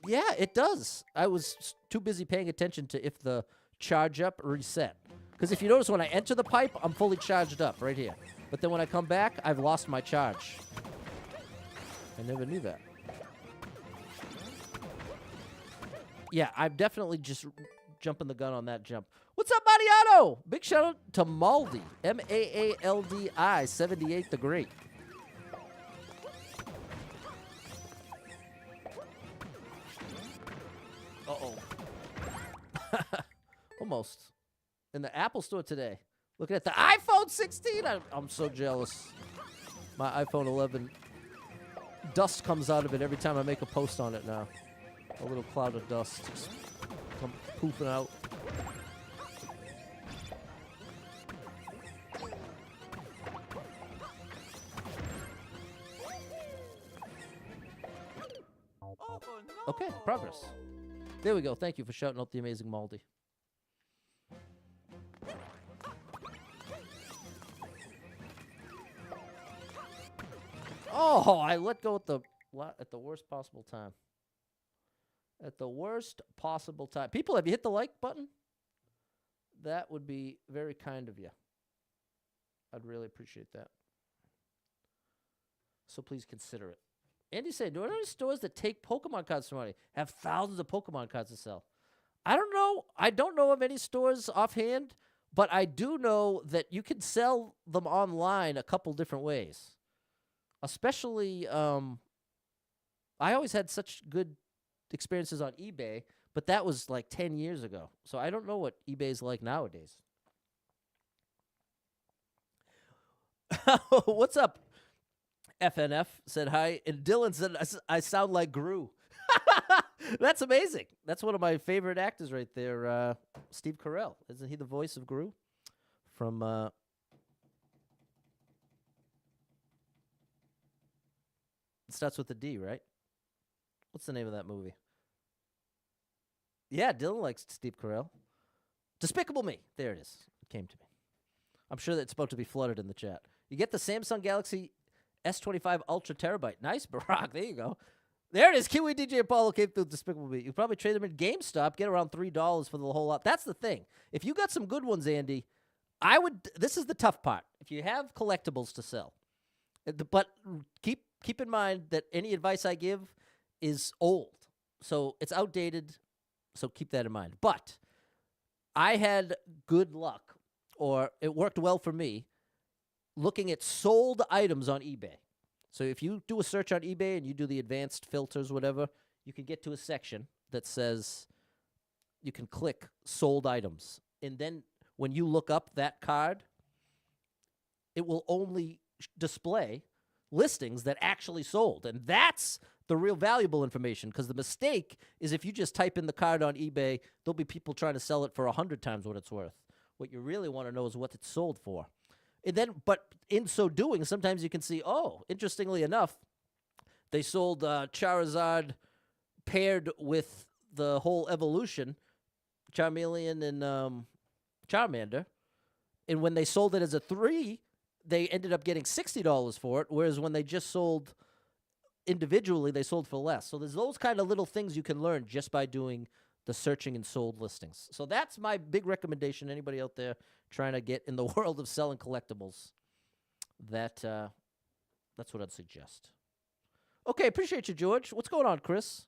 Yeah, it does. I was too busy paying attention to if the charge up reset. Because if you notice, when I enter the pipe, I'm fully charged up right here. But then when I come back, I've lost my charge. I never knew that. Yeah, I'm definitely just jumping the gun on that jump. What's up, Mariano? Big shout out to Maldi. M-A-A-L-D-I, 78 the Great. Uh-oh. Almost. In the Apple Store today. Looking at the iPhone 16. I'm so jealous. My iPhone 11. Dust comes out of it every time I make a post on it now. A little cloud of dust just come poofing out. Oh, no. Okay, progress. There we go. Thank you for shouting out the amazing Maldi. Oh, I let go at the worst possible time. At the worst possible time. People, have you hit the like button? That would be very kind of you. I'd really appreciate that. So please consider it. Andy said, do any stores that take Pokemon cards from money have thousands of Pokemon cards to sell? I don't know. I don't know of any stores offhand, but I do know that you can sell them online a couple different ways. Especially, I always had such good experiences on eBay, but that was like 10 years ago. So I don't know what eBay's like nowadays. What's up? FNF said hi, and Dylan said, I sound like Gru. That's amazing. That's one of my favorite actors right there, Steve Carell. Isn't he the voice of Gru? From, it starts with a D, right? What's the name of that movie? Yeah, Dylan likes Steve Carell. Despicable Me. There it is. It came to me. I'm sure that it's about to be flooded in the chat. You get the Samsung Galaxy S25 Ultra Terabyte. Nice, Barack. There you go. There it is. Kiwi DJ Apollo came through Despicable Me. You probably trade them in GameStop, get around $3 for the whole lot. That's the thing. If you got some good ones, Andy, this is the tough part. If you have collectibles to sell, but keep in mind that any advice I give is old. So it's outdated. So keep that in mind. But I had good luck, or it worked well for me, looking at sold items on eBay. So if you do a search on eBay and you do the advanced filters, whatever, you can get to a section that says you can click sold items. And then when you look up that card, it will only display listings that actually sold. And that's the real valuable information, because the mistake is if you just type in the card on eBay, there'll be people trying to sell it for 100 times what it's worth. What you really want to know is what it's sold for. And then, but in so doing, sometimes you can see, oh, interestingly enough, they sold Charizard paired with the whole evolution, Charmeleon and Charmander. And when they sold it as a 3, they ended up getting $60 for it, whereas when they just sold individually, they sold for less. So there's those kind of little things you can learn just by doing the searching and sold listings. So that's my big recommendation. Anybody out there trying to get in the world of selling collectibles, that That's what I'd suggest. Okay, appreciate you, George. What's going on, Chris?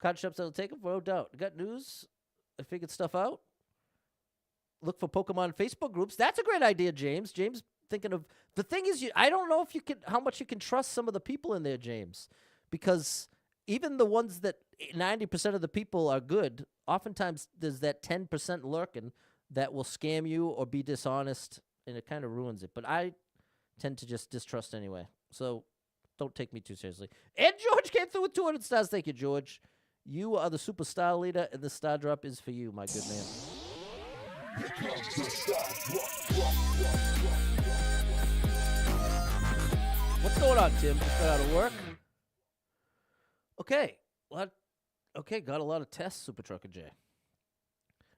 Card shops that'll take them, no doubt. Got news? I figured stuff out. Look for Pokemon Facebook groups. That's a great idea, James. James, thinking of the thing is, I don't know if you can how much you can trust some of the people in there, James, because even the ones that 90% of the people are good, oftentimes there's that 10% lurking that will scam you or be dishonest, and it kind of ruins it. But I tend to just distrust anyway, so don't take me too seriously. And George came through with 200 stars. Thank you, George. You are the superstar leader, and the star drop is for you, my good man. What's going on, Tim? Just got out of work. Okay. Okay, got a lot of tests, Super Trucker J. In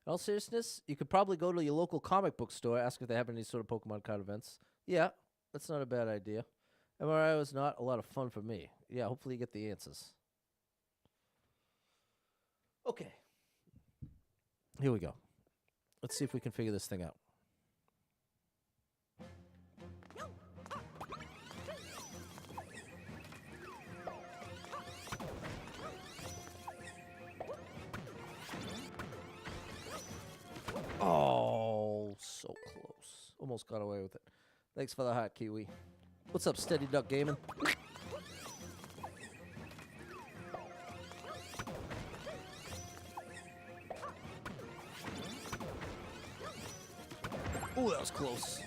all seriousness, you could probably go to your local comic book store, ask if they have any sort of Pokemon card events. Yeah, that's not a bad idea. MRI was not a lot of fun for me. Yeah, hopefully you get the answers. Okay. Here we go. Let's see if we can figure this thing out. Oh, so close. Almost got away with it. Thanks for the hot Kiwi. What's up, Steady Duck Gaming? Ooh, that was close.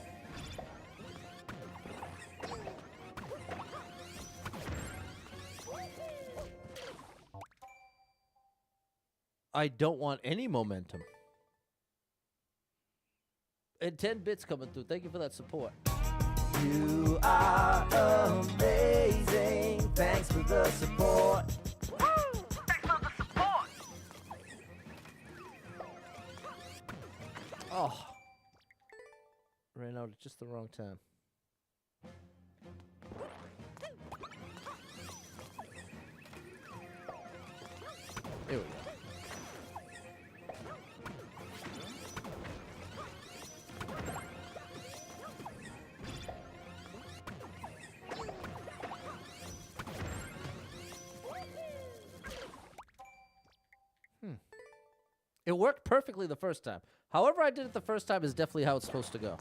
I don't want any momentum. And 10 bits coming through. Thank you for that support. You are amazing. Thanks for the support. Woo! Thanks for the support. Oh. Ran out at just the wrong time. There we go. It worked perfectly the first time. However I did it the first time is definitely how it's supposed to go.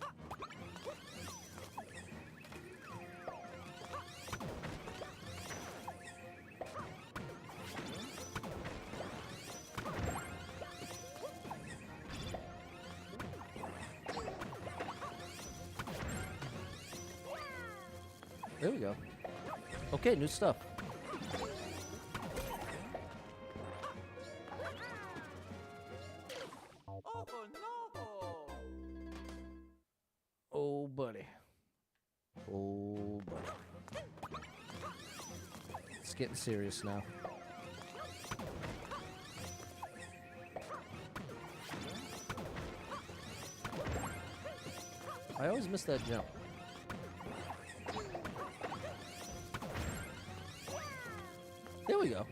There we go. Okay, new stuff. Oh no! Oh, buddy. Oh, buddy. It's getting serious now. I always miss that jump. There we go.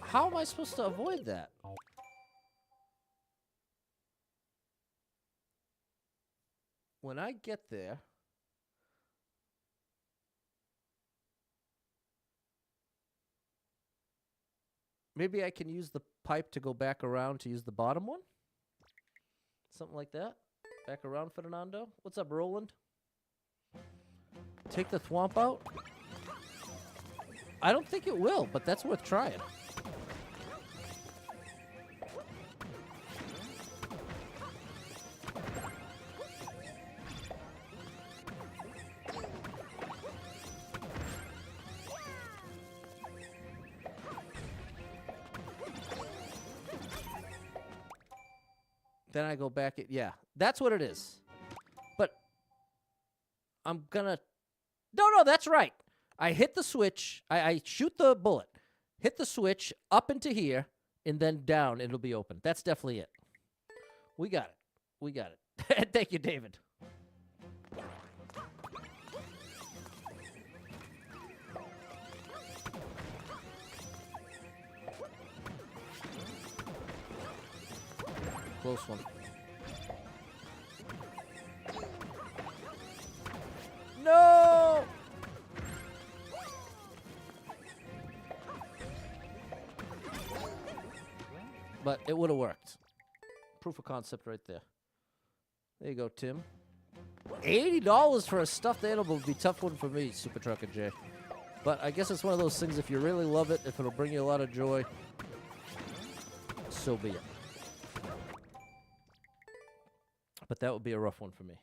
How am I supposed to avoid that? When I get there, maybe I can use the pipe to go back around to use the bottom one? Something like that? Back around, Fernando? What's up, Roland? Take the thwomp out? I don't think it will, but that's worth trying. Then I go back at, yeah, that's what it is. But I'm gonna, no, that's right. I hit the switch, I shoot the bullet, hit the switch up into here, and then down, it'll be open. That's definitely it. We got it. We got it. Thank you, David. Close one. But it would have worked. Proof of concept right there. There you go, Tim. $80 for a stuffed animal would be a tough one for me, Super Trucker J. But I guess it's one of those things, if you really love it, if it'll bring you a lot of joy, so be it. But that would be a rough one for me.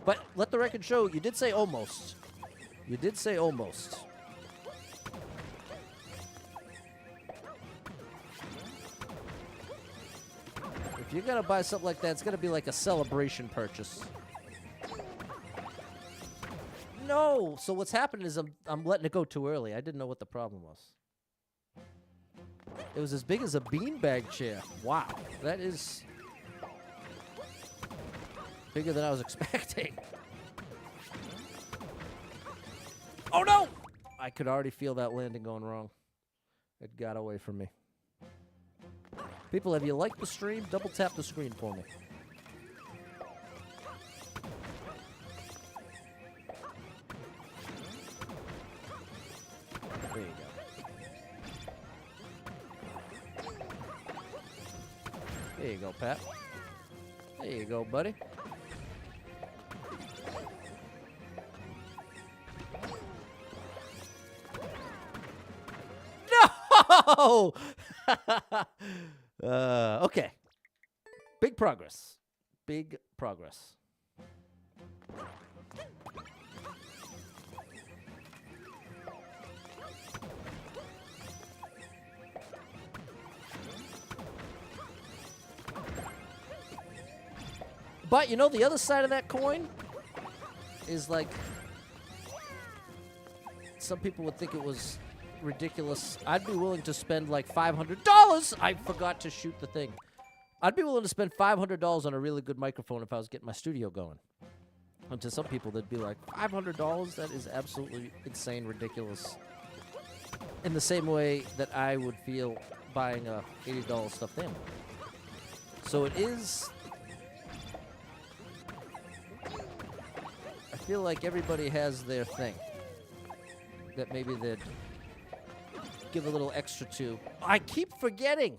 But let the record show, you did say almost. You did say almost. If you're going to buy something like that, it's going to be like a celebration purchase. No! So what's happened is I'm letting it go too early. I didn't know what the problem was. It was as big as a beanbag chair. Wow. That is bigger than I was expecting. Oh, no! I could already feel that landing going wrong. It got away from me. People, have you liked the stream? Double tap the screen for me. There you go. There you go, Pat. There you go, buddy. No! Okay. Big progress. Big progress. But, you know, the other side of that coin is like, some people would think it was ridiculous. I'd be willing to spend like $500. I forgot to shoot the thing. I'd be willing to spend $500 on a really good microphone if I was getting my studio going. And to some people, they'd be like, $500? That is absolutely insane, ridiculous. In the same way that I would feel buying a $80 stuffed animal. So it is... I feel like everybody has their thing that maybe they'd give a little extra to. I keep forgetting.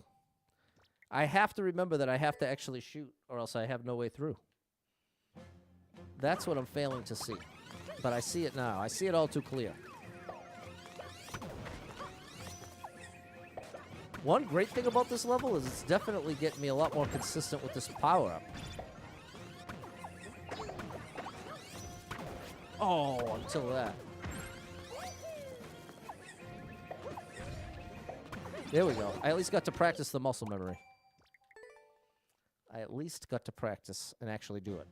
I have to remember that I have to actually shoot, or else I have no way through. That's what I'm failing to see. But I see it now. I see it all too clear. One great thing about this level is it's definitely getting me a lot more consistent with this power-up. Oh, until that. There we go. I at least got to practice the muscle memory. I at least got to practice and actually do it.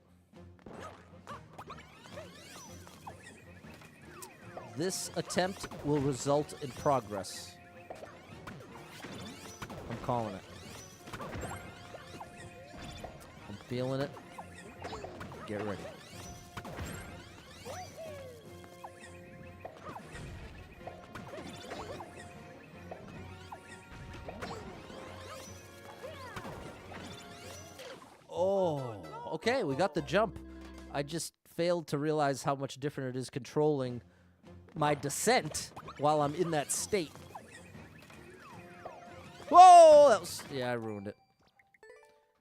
This attempt will result in progress. I'm calling it. I'm feeling it. Get ready. Oh, okay, we got the jump. I just failed to realize how much different it is controlling my descent while I'm in that state. Whoa, that was... Yeah, I ruined it.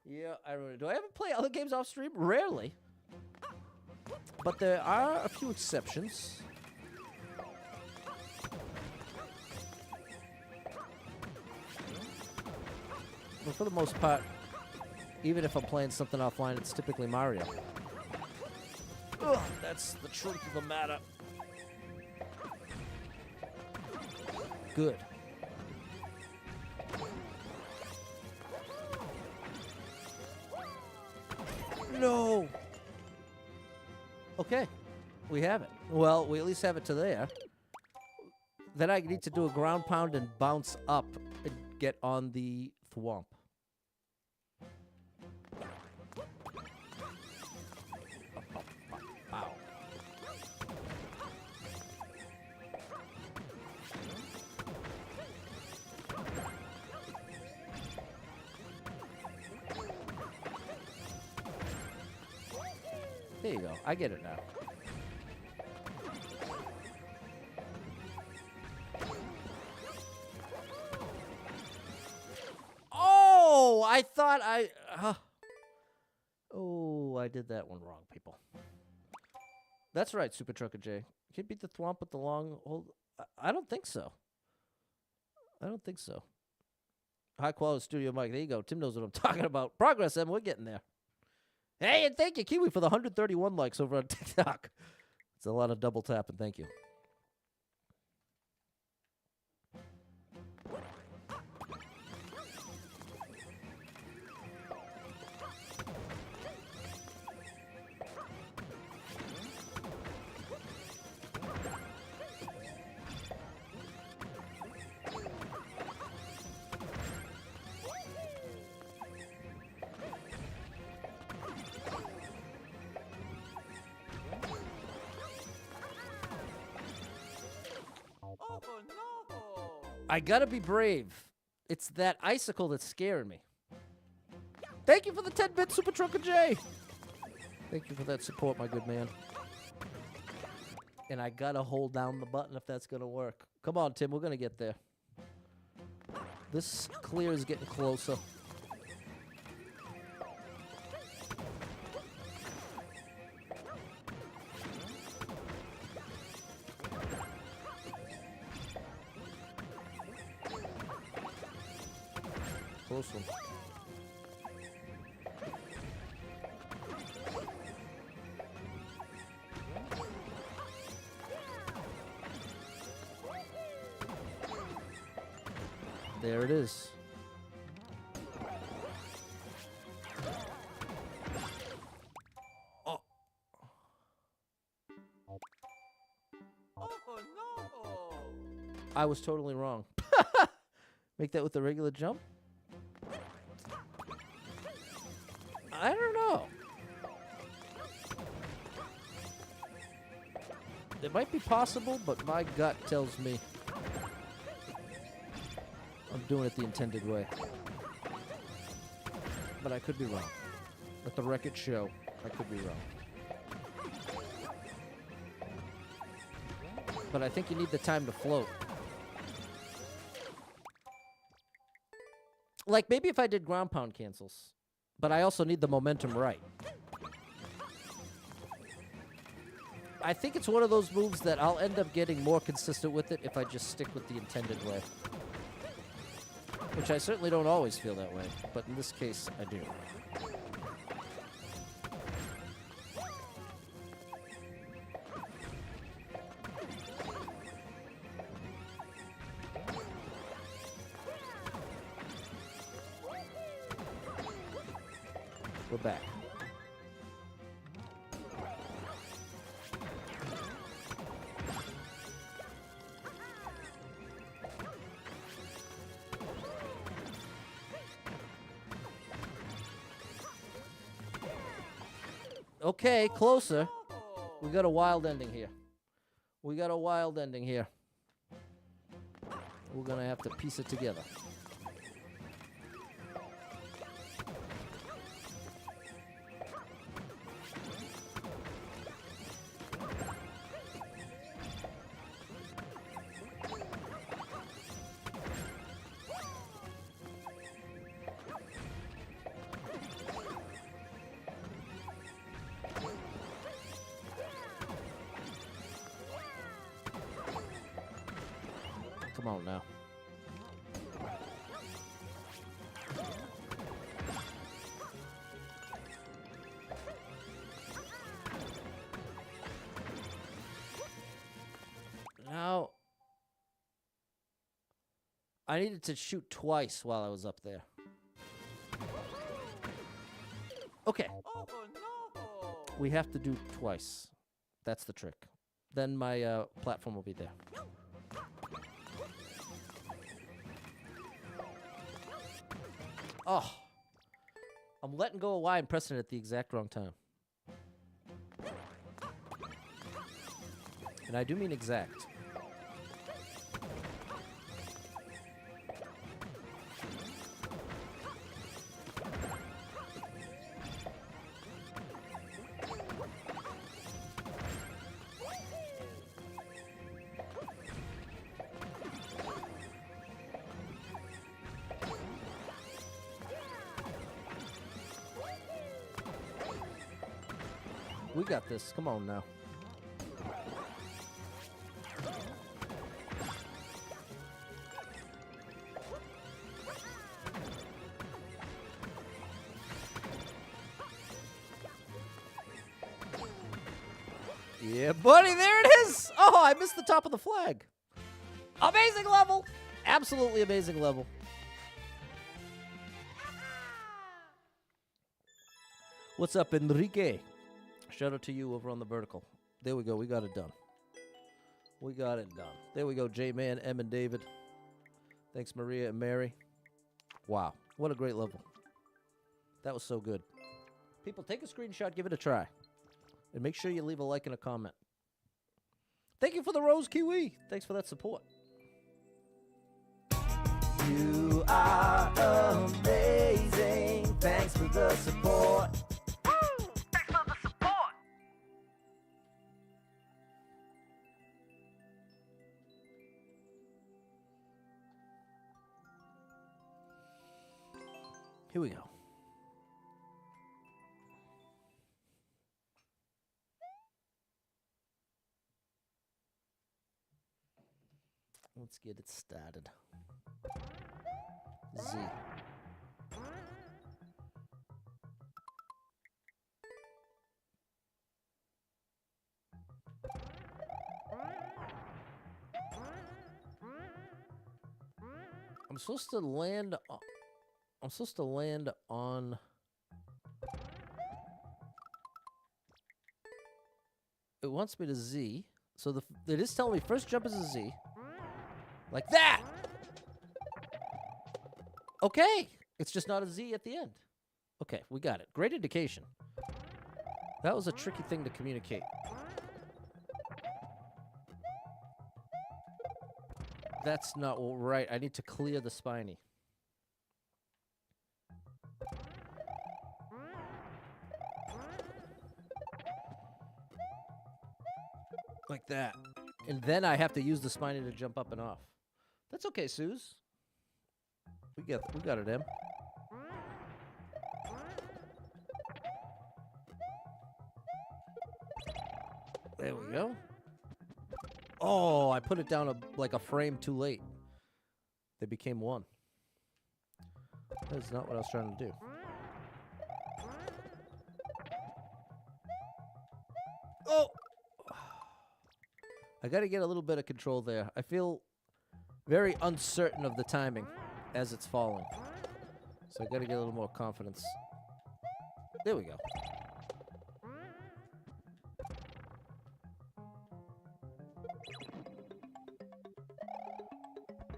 Yeah, I ruined it. Do I ever play other games off stream? Rarely. But there are a few exceptions. But for the most part, even if I'm playing something offline, it's typically Mario. Ugh, that's the truth of the matter. Good. No! Okay, we have it. Well, we at least have it to there. Then I need to do a ground pound and bounce up and get on the thwomp. Wow. There you go. I get it now. I thought I... oh, I did that one wrong, people. That's right, Super Trucker J. Can you beat the thwomp with the long hold? I don't think so. I don't think so. High quality studio mic. There you go. Tim knows what I'm talking about. Progress, Em. We're getting there. Hey, and thank you, Kiwi, for the 131 likes over on TikTok. It's a lot of double tapping. Thank you. Oh no! I gotta be brave. It's that icicle that's scaring me. Thank you for the 10-bit Super Trucker J. Thank you for that support, my good man. And I gotta hold down the button if that's gonna work. Come on, Tim, we're gonna get there. This clear is getting closer. Close one. There it is. Oh. Oh no! I was totally wrong. Make that with the regular jump? I don't know. It might be possible, but my gut tells me I'm doing it the intended way. But I could be wrong. Let the record show I could be wrong. But I think you need the time to float. Like, maybe if I did ground pound cancels. But I also need the momentum right. I think it's one of those moves that I'll end up getting more consistent with it if I just stick with the intended way. Which I certainly don't always feel that way, but in this case, I do. We're back. Okay, closer. We got a wild ending here. We got a wild ending here. We're gonna have to piece it together. Come on now. Now, I needed to shoot twice while I was up there. Okay. Oh no! We have to do twice. That's the trick. Then my platform will be there. Oh. I'm letting go of Y and pressing it at the exact wrong time. And I do mean exact. We got this. Come on now. Yeah, buddy, there it is. Oh, I missed the top of the flag. Amazing level. Absolutely amazing level. What's up, Enrique? Shout out to you over on the vertical. There we go. We got it done. We got it done. There we go. J-Man, M, and David. Thanks, Maria and Mary. Wow. What a great level. That was so good. People, take a screenshot. Give it a try. And make sure you leave a like and a comment. Thank you for the Rose Kiwi. Thanks for that support. You are amazing. Thanks for the support. Thanks for the support. Here we go. Let's get it started. Z. I'm supposed to land on it wants me to Z. So it is telling me first jump is a Z. Like that. Okay. It's just not a Z at the end. Okay, we got it. Great indication. That was a tricky thing to communicate. That's not right. I need to clear the spiny. Like that. And then I have to use the spiny to jump up and off. That's okay, Suze. We got it, Em. There we go. Oh, I put it down like a frame too late. They became one. That's not what I was trying to do. Oh! I got to get a little bit of control there. I feel very uncertain of the timing as it's falling. So I got to get a little more confidence. There we go.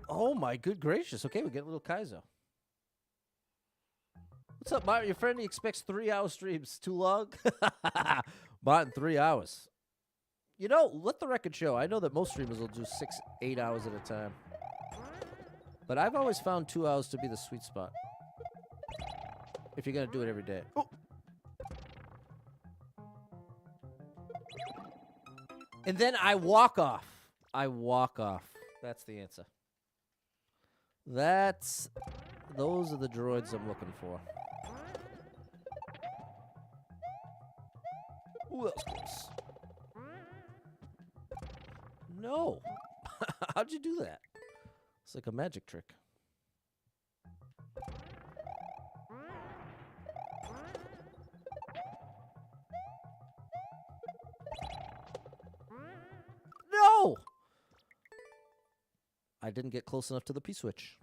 Oh my good gracious. Okay, we get a little Kaizo. What's up, Martin? Your friend, he expects 3-hour streams. Too long? Martin, 3 hours. You know, let the record show. I know that most streamers will do 6-8 hours at a time. But I've always found 2 hours to be the sweet spot. If you're going to do it every day. Oh. And then I walk off. I walk off. That's the answer. Those are the droids I'm looking for. Ooh, that was close. No. How'd you do that? It's like a magic trick. No! I didn't get close enough to the P-switch.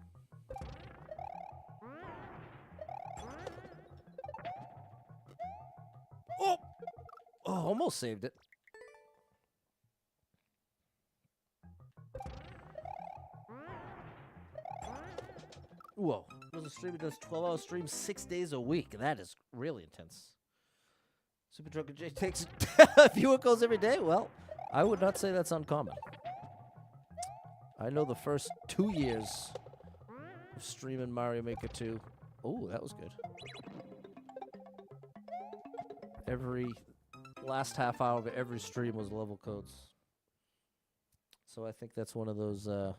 Oh! Oh, almost saved it. Whoa. There's a streamer does 12-hour streams 6 days a week. That is really intense. Super Drunken J takes viewer calls every day? Well, I would not say that's uncommon. I know the first 2 years of streaming Mario Maker 2. Oh, that was good. Every last half hour of every stream was level codes. So I think that's one of those, I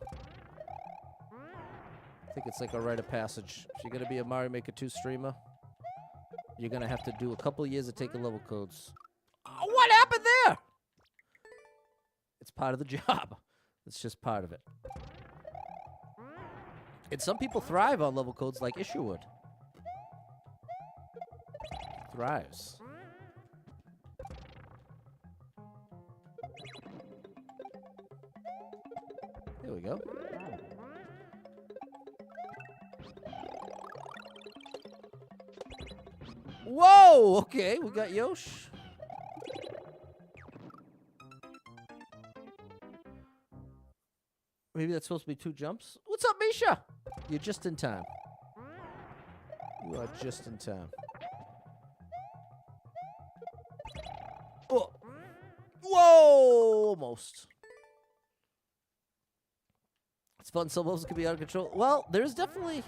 think it's like a rite of passage. If you're going to be a Mario Maker 2 streamer, you're going to have to do a couple of years of taking level codes. Oh, It's part of the job. It's just part of it. And some people thrive on level codes like Isherwood. Thrives. There we go. Whoa! Okay, we got Yosh. Maybe that's supposed to be 2 jumps. What's up, Misha? You're just in time. You are just in time. Oh. Whoa! Almost. It's fun. Some levels can be out of control. Well, there's definitely...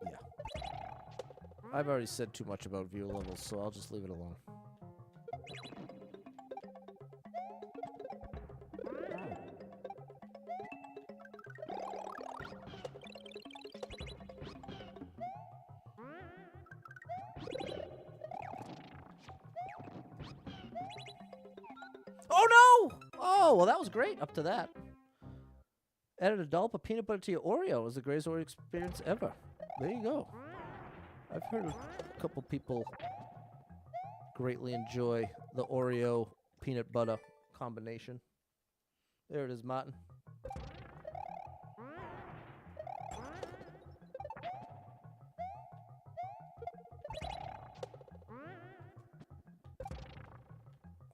Yeah. I've already said too much about viewer levels, so I'll just leave it alone. Oh, no! Oh, well, that was great up to that. Added a dollop of peanut butter to your Oreo. It was the greatest Oreo experience ever. There you go. I've heard a couple people greatly enjoy the Oreo peanut butter combination. There it is, Martin.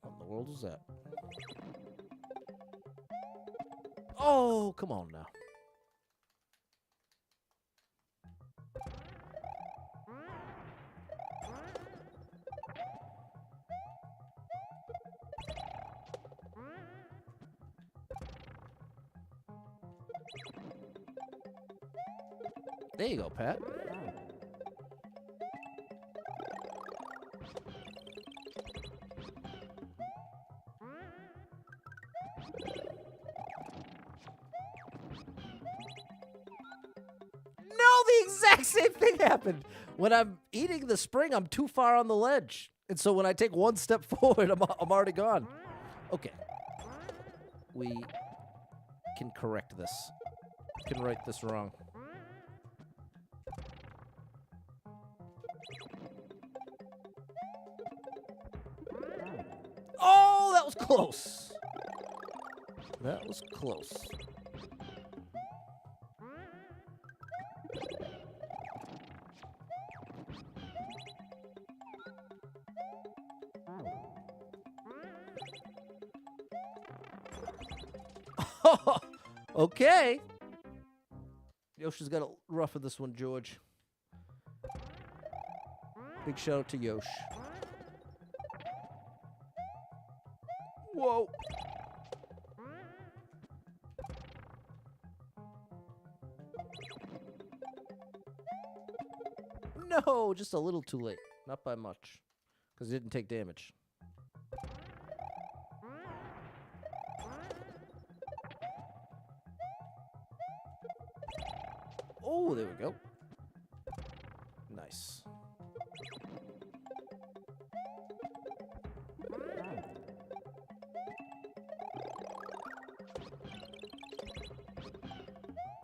What in the world is that? Oh, come on now. There you go, Pat. The exact same thing happened. When I'm eating the spring, I'm too far on the ledge. And so when I take one step forward, I'm already gone. Okay. We can correct this. We can right this wrong. Oh, that was close. That was close. Okay. Yoshi's got it rough with this one, George. Big shout out to Yosh. Whoa. No, just a little too late. Not by much. Because it didn't take damage. Oh, there we go. Nice.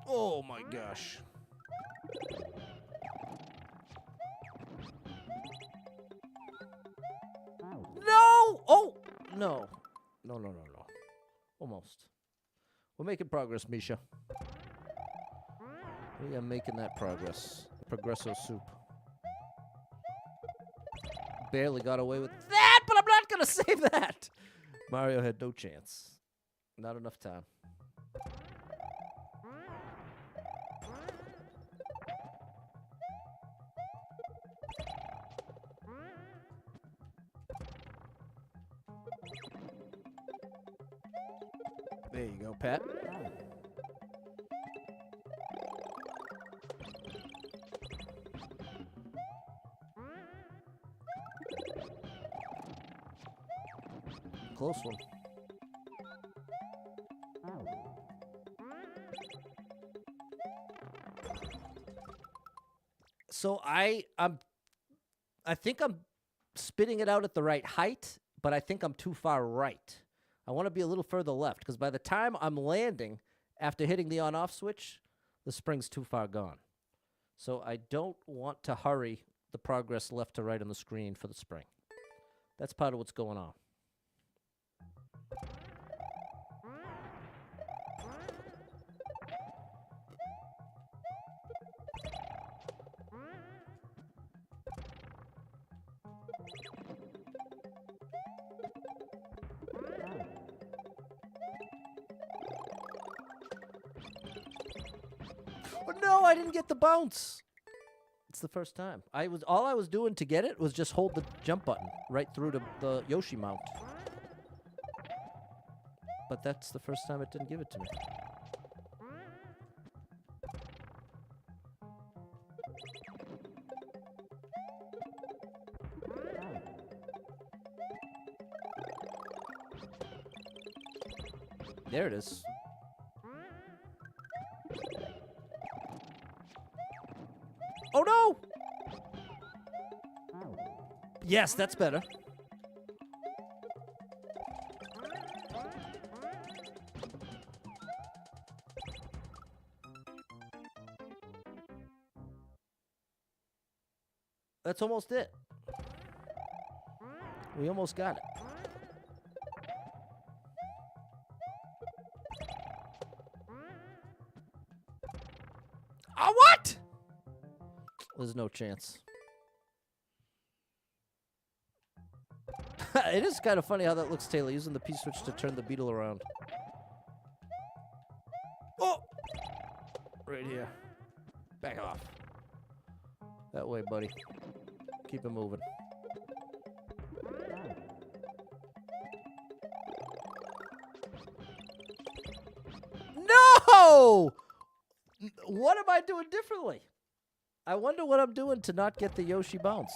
Oh my gosh. No! Oh! No. No. Almost. We're making progress, Misha. We are making that progress. Progresso soup. Barely got away with that, but I'm not going to say that. Mario had no chance. Not enough time. There you go, Pat. Close one. So I think I'm spitting it out at the right height, but I think I'm too far right. I want to be a little further left, because by the time I'm landing after hitting the on-off switch, the spring's too far gone. So I don't want to hurry the progress left to right on the screen for the spring. That's part of what's going on. Oh, no, I didn't get the bounce. It's the first time. All I was doing to get it was just hold the jump button right through to the Yoshi mount. But that's the first time it didn't give it to me. There it is. Oh, no! Yes, that's better. That's almost it. We almost got it. Oh, what? There's no chance. It is kind of funny how that looks, Taylor, using the P-switch to turn the beetle around. Oh! Right here. Back off. That way, buddy. Keep it moving. No! What am I doing differently? I wonder what I'm doing to not get the Yoshi bounce.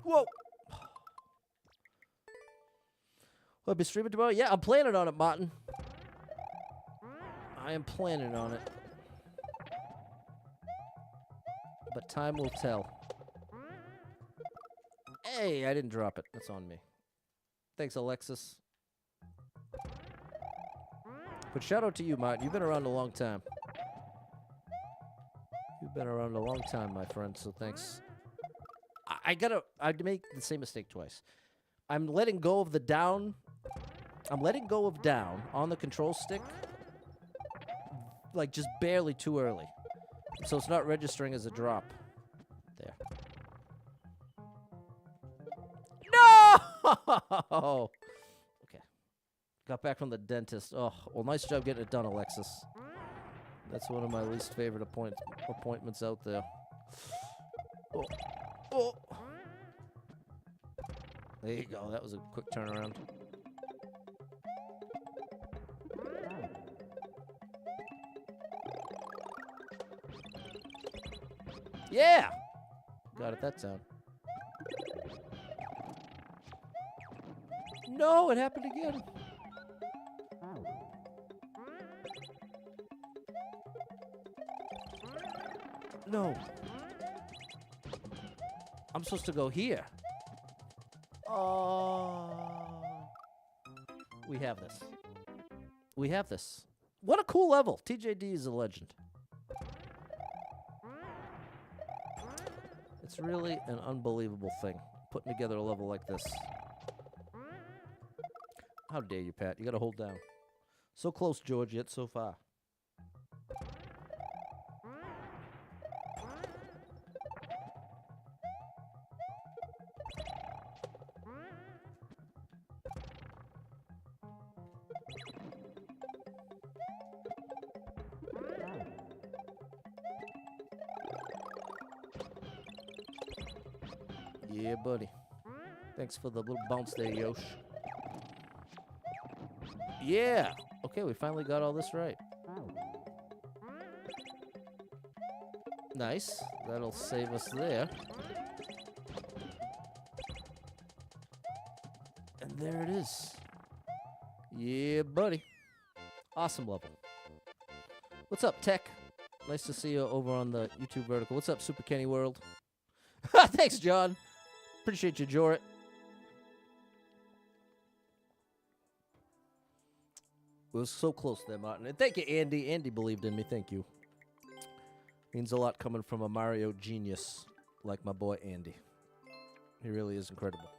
Whoa! Will I be streaming tomorrow? Yeah, I'm planning on it, Martin. I am planning on it. But time will tell. Hey, I didn't drop it. That's on me. Thanks, Alexis. But shout out to you, Martin. You've been around a long time. You've been around a long time, my friend, so thanks. I'd make the same mistake twice. I'm letting go of the down. I'm letting go of down on the control stick, like just barely too early. So it's not registering as a drop. There. No! Okay. Got back from the dentist. Oh, well, nice job getting it done, Alexis. That's one of my least favorite appointments out there. Oh. Oh. There you go. That was a quick turnaround. Yeah! Got it that time. No, it happened again. No. I'm supposed to go here. Oh. We have this. We have this. What a cool level. TJD is a legend. It's really an unbelievable thing, putting together a level like this. How dare you, Pat? You gotta hold down. So close, George, yet so far. Yeah, buddy. Thanks for the little bounce there, Yosh. Yeah! Okay, we finally got all this right. Nice. That'll save us there. And there it is. Yeah, buddy. Awesome level. What's up, Tech? Nice to see you over on the YouTube vertical. What's up, Super Kenny World? Thanks, John. Appreciate you, Jorit. It was so close there, Martin. And thank you, Andy. Andy believed in me. Thank you. Means a lot coming from a Mario genius like my boy Andy. He really is incredible.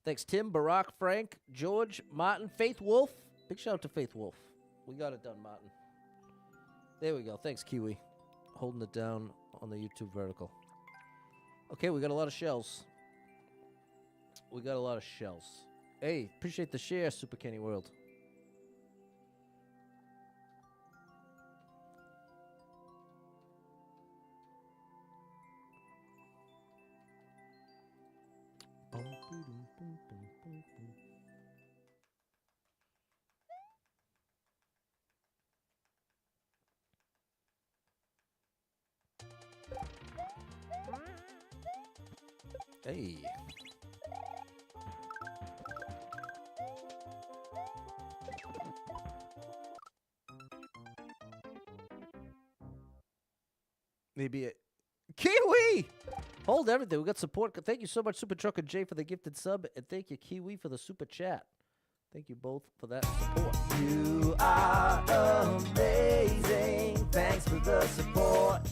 Thanks, Tim, Barack, Frank, George, Martin, Faith Wolf. Big shout out to Faith Wolf. We got it done, Martin. There we go. Thanks, Kiwi. Holding it down on the YouTube vertical. Okay, we got a lot of shells. We got a lot of shells. Hey, appreciate the share, Super Kenny World. Hey. Maybe it. Kiwi! Hold everything. We got support. Thank you so much, Super Trucker J, for the gifted sub. And thank you, Kiwi, for the super chat. Thank you both for that support. You are amazing. Thanks for the support.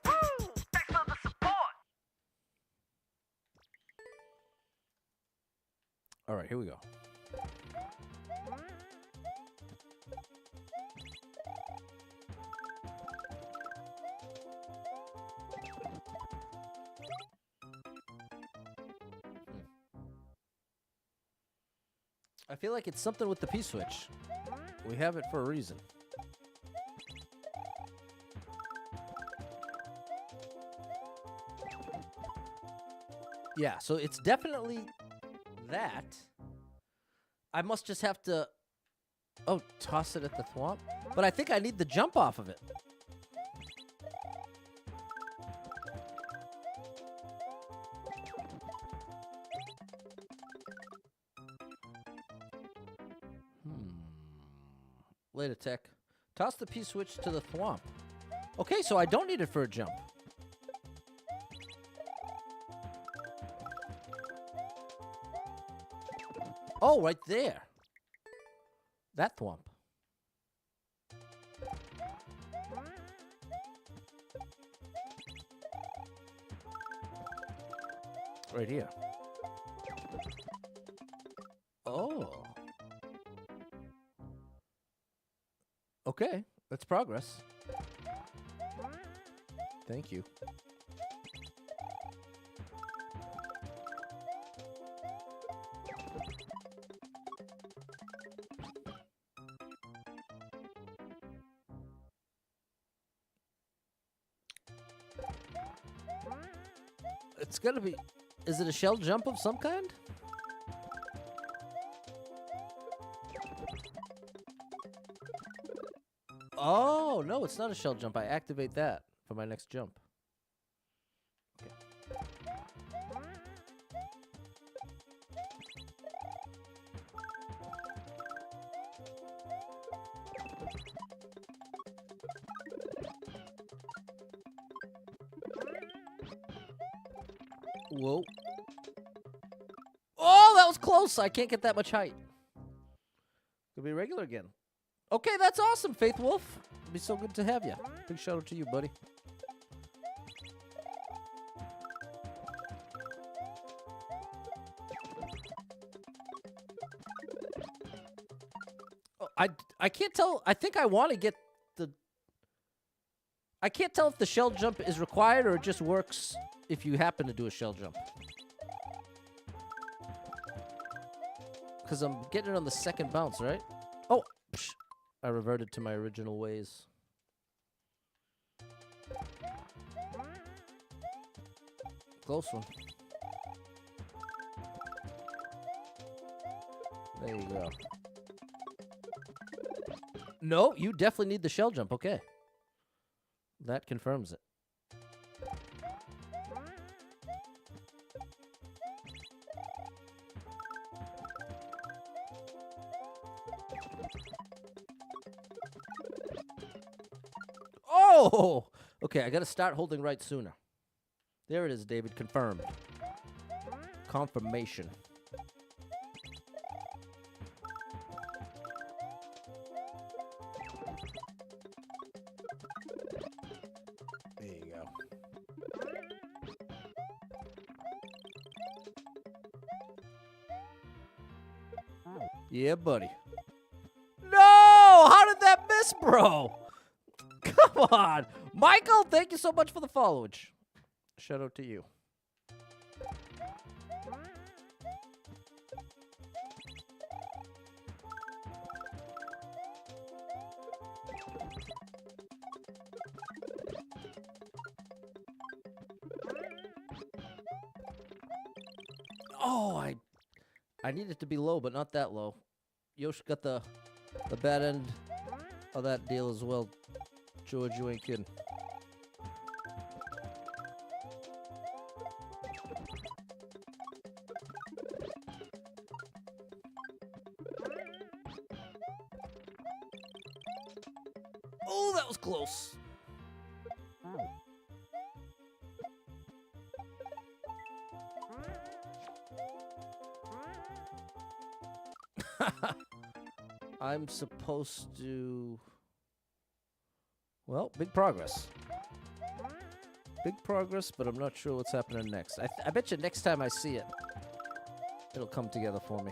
Woo! Thanks for the support. All right, here we go. I feel like it's something with the P-switch. We have it for a reason. Yeah, so it's definitely that. I must just have to... Oh, toss it at the thwomp? But I think I need the jump off of it. Later, Tech. Toss the P-switch to the thwomp. Okay, so I don't need it for a jump. Oh, right there. That thwomp. Right here. Oh. Okay, that's progress. Thank you. It's gonna be... Is it a shell jump of some kind? Oh, no, it's not a shell jump. I activate that for my next jump. Okay. Whoa. Oh, that was close. I can't get that much height. It'll be regular again. Okay, that's awesome, Faith Wolf. It'd be so good to have you. Big shout out to you, buddy. Oh, I can't tell. I think I want to get the... I can't tell if the shell jump is required or it just works if you happen to do a shell jump. Because I'm getting it on the second bounce, right? Oh, psh, I reverted to my original ways. Close one. There you go. No, you definitely need the shell jump. Okay. That confirms it. Oh! Okay, I got to start holding right sooner. There it is, David. Confirmed. Confirmation. There you go. Yeah, buddy. No! How did that miss, bro? Come on. Michael, thank you so much for the followage. Shout out to you. Oh, I need it to be low, but not that low. Yosh got the bad end of that deal as well. George, you ain't kidding. Oh, that was close. I'm supposed to... Well, big progress. Big progress, but I'm not sure what's happening next. I bet you next time I see it, it'll come together for me.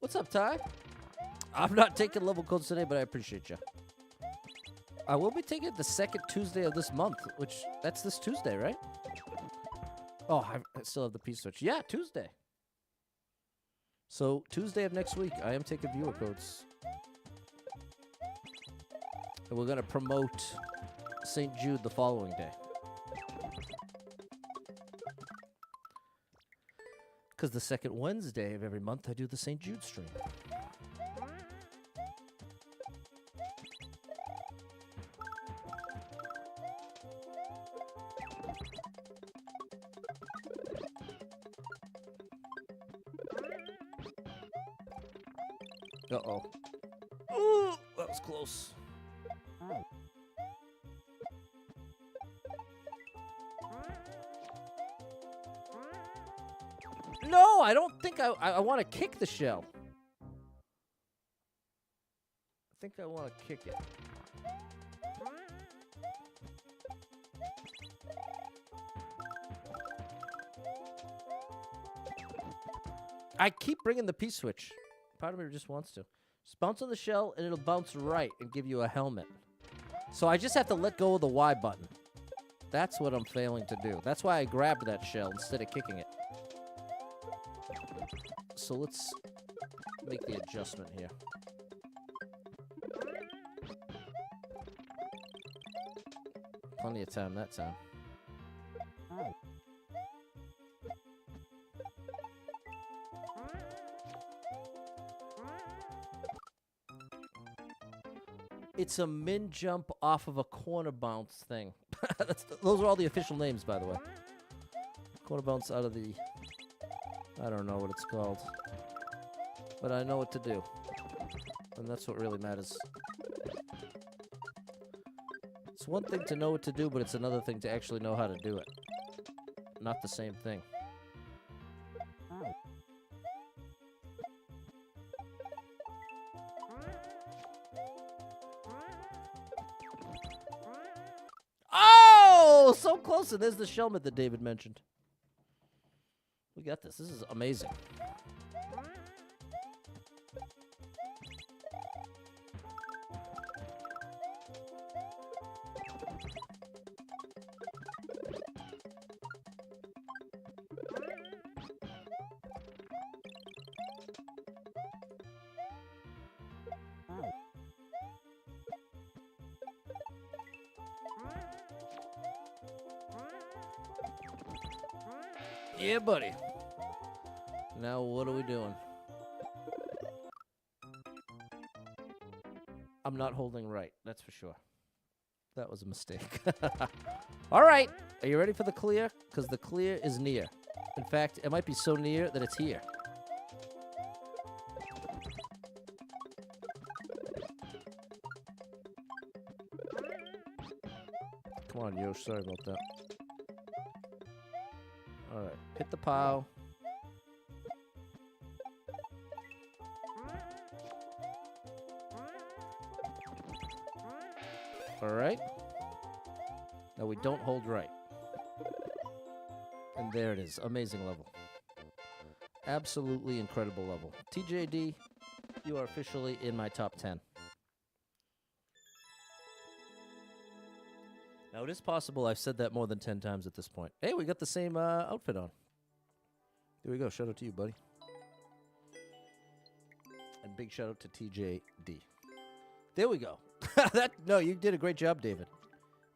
What's up, Ty? I'm not taking level codes today, but I appreciate you. I will be taking it the second Tuesday of this month, which, that's this Tuesday, right? Oh, I still have the P-switch. Yeah, Tuesday. So, Tuesday of next week, I am taking viewer codes. And we're going to promote St. Jude the following day. Because the second Wednesday of every month, I do the St. Jude stream. Uh-oh. Ooh, that was close. No, I don't think I want to kick the shell. I think I want to kick it. I keep bringing the P-switch. Part of me just wants to. Just bounce on the shell, and it'll bounce right and give you a helmet. So I just have to let go of the Y button. That's what I'm failing to do. That's why I grabbed that shell instead of kicking it. So let's make the adjustment here. Plenty of time that time. It's a min jump off of a corner bounce thing. Those are all the official names, by the way. Corner bounce out of the... I don't know what it's called. But I know what to do. And that's what really matters. It's one thing to know what to do, but it's another thing to actually know how to do it. Not the same thing. Oh! So close, and there's the shellmet that David mentioned. We got this. This is amazing. Yeah, buddy. Now what are we doing? I'm not holding right, that's for sure. That was a mistake. All right, are you ready for the clear? Because the clear is near. In fact, it might be so near that it's here. Come on, Yosh, sorry about that. All right, hit the pile. All right. Now we don't hold right. And there it is. Amazing level. Absolutely incredible level. TJD, you are officially in my top 10. Now, it is possible I've said that more than 10 times at this point. Hey, we got the same outfit on. There we go. Shout out to you, buddy. And big shout out to TJD. There we go. No, you did a great job, David.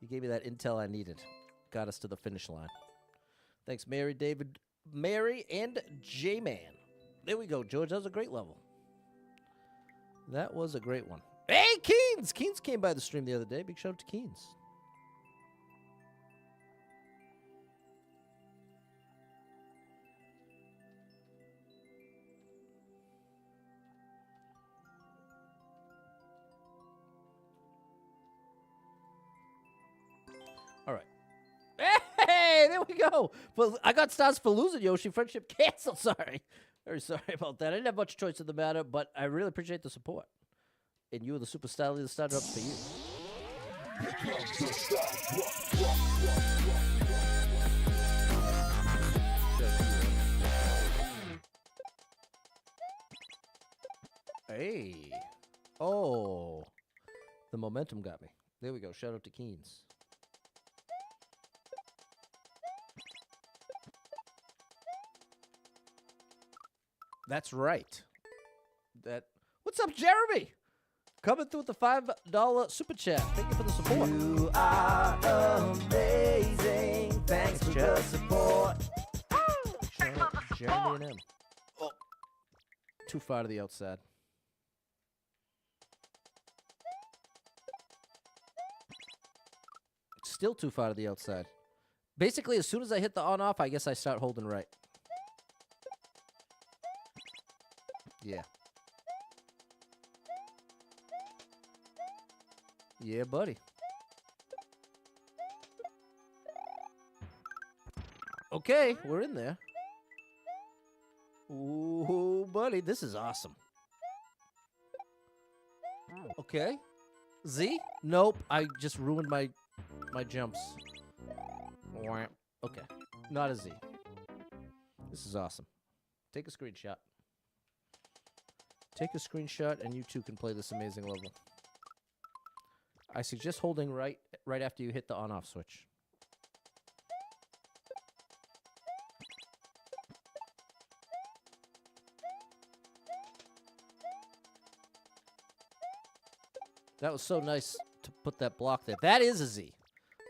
You gave me that intel I needed. Got us to the finish line. Thanks, Mary, David, Mary, and J-Man. There we go, George. That was a great level. That was a great one. Hey, Keens! Keens came by the stream the other day. Big shout out to Keens. All right. Hey, there we go. Well, I got stars for losing, Yoshi. Friendship canceled. Sorry. Very sorry about that. I didn't have much choice in the matter, but I really appreciate the support. And you were the super style that started up for you. Hey. Oh. The momentum got me. There we go. Shout out to Keens. That's right. What's up, Jeremy? Coming through with the $5 super chat. Thank you for the support. You are amazing. Thanks for the support. Shout out to Jeremy and him. Oh. Too far to the outside. Still too far to the outside. Basically, as soon as I hit the on-off, I guess I start holding right. Yeah. Yeah, buddy. Okay, we're in there. Ooh, buddy, this is awesome. Okay. Z? Nope, I just ruined my jumps. Okay, not a Z. This is awesome. Take a screenshot. Take a screenshot, and you too can play this amazing level. I suggest holding right after you hit the on-off switch. That was so nice to put that block there. That is a Z.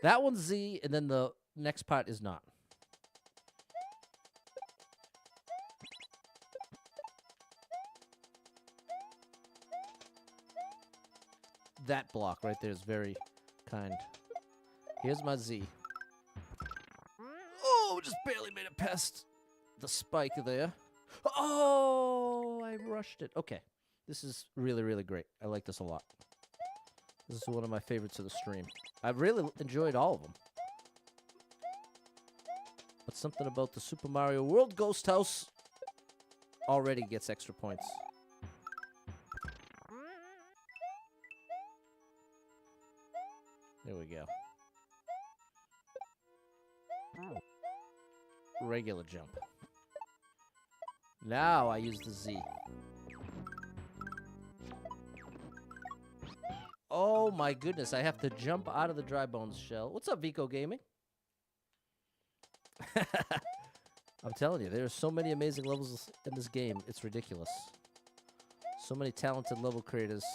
That one's Z, and then the next part is not. That block right there is very kind. Here's my Z. Oh, just barely made it past the spike there. Oh, I rushed it. Okay. This is really, really great. I like this a lot. This is one of my favorites of the stream. I've really enjoyed all of them. But something about the Super Mario World Ghost House already gets extra points. There we go. Regular jump. Now I use the Z. Oh my goodness, I have to jump out of the dry bones shell. What's up, Vico Gaming? I'm telling you, there are so many amazing levels in this game. It's ridiculous. So many talented level creators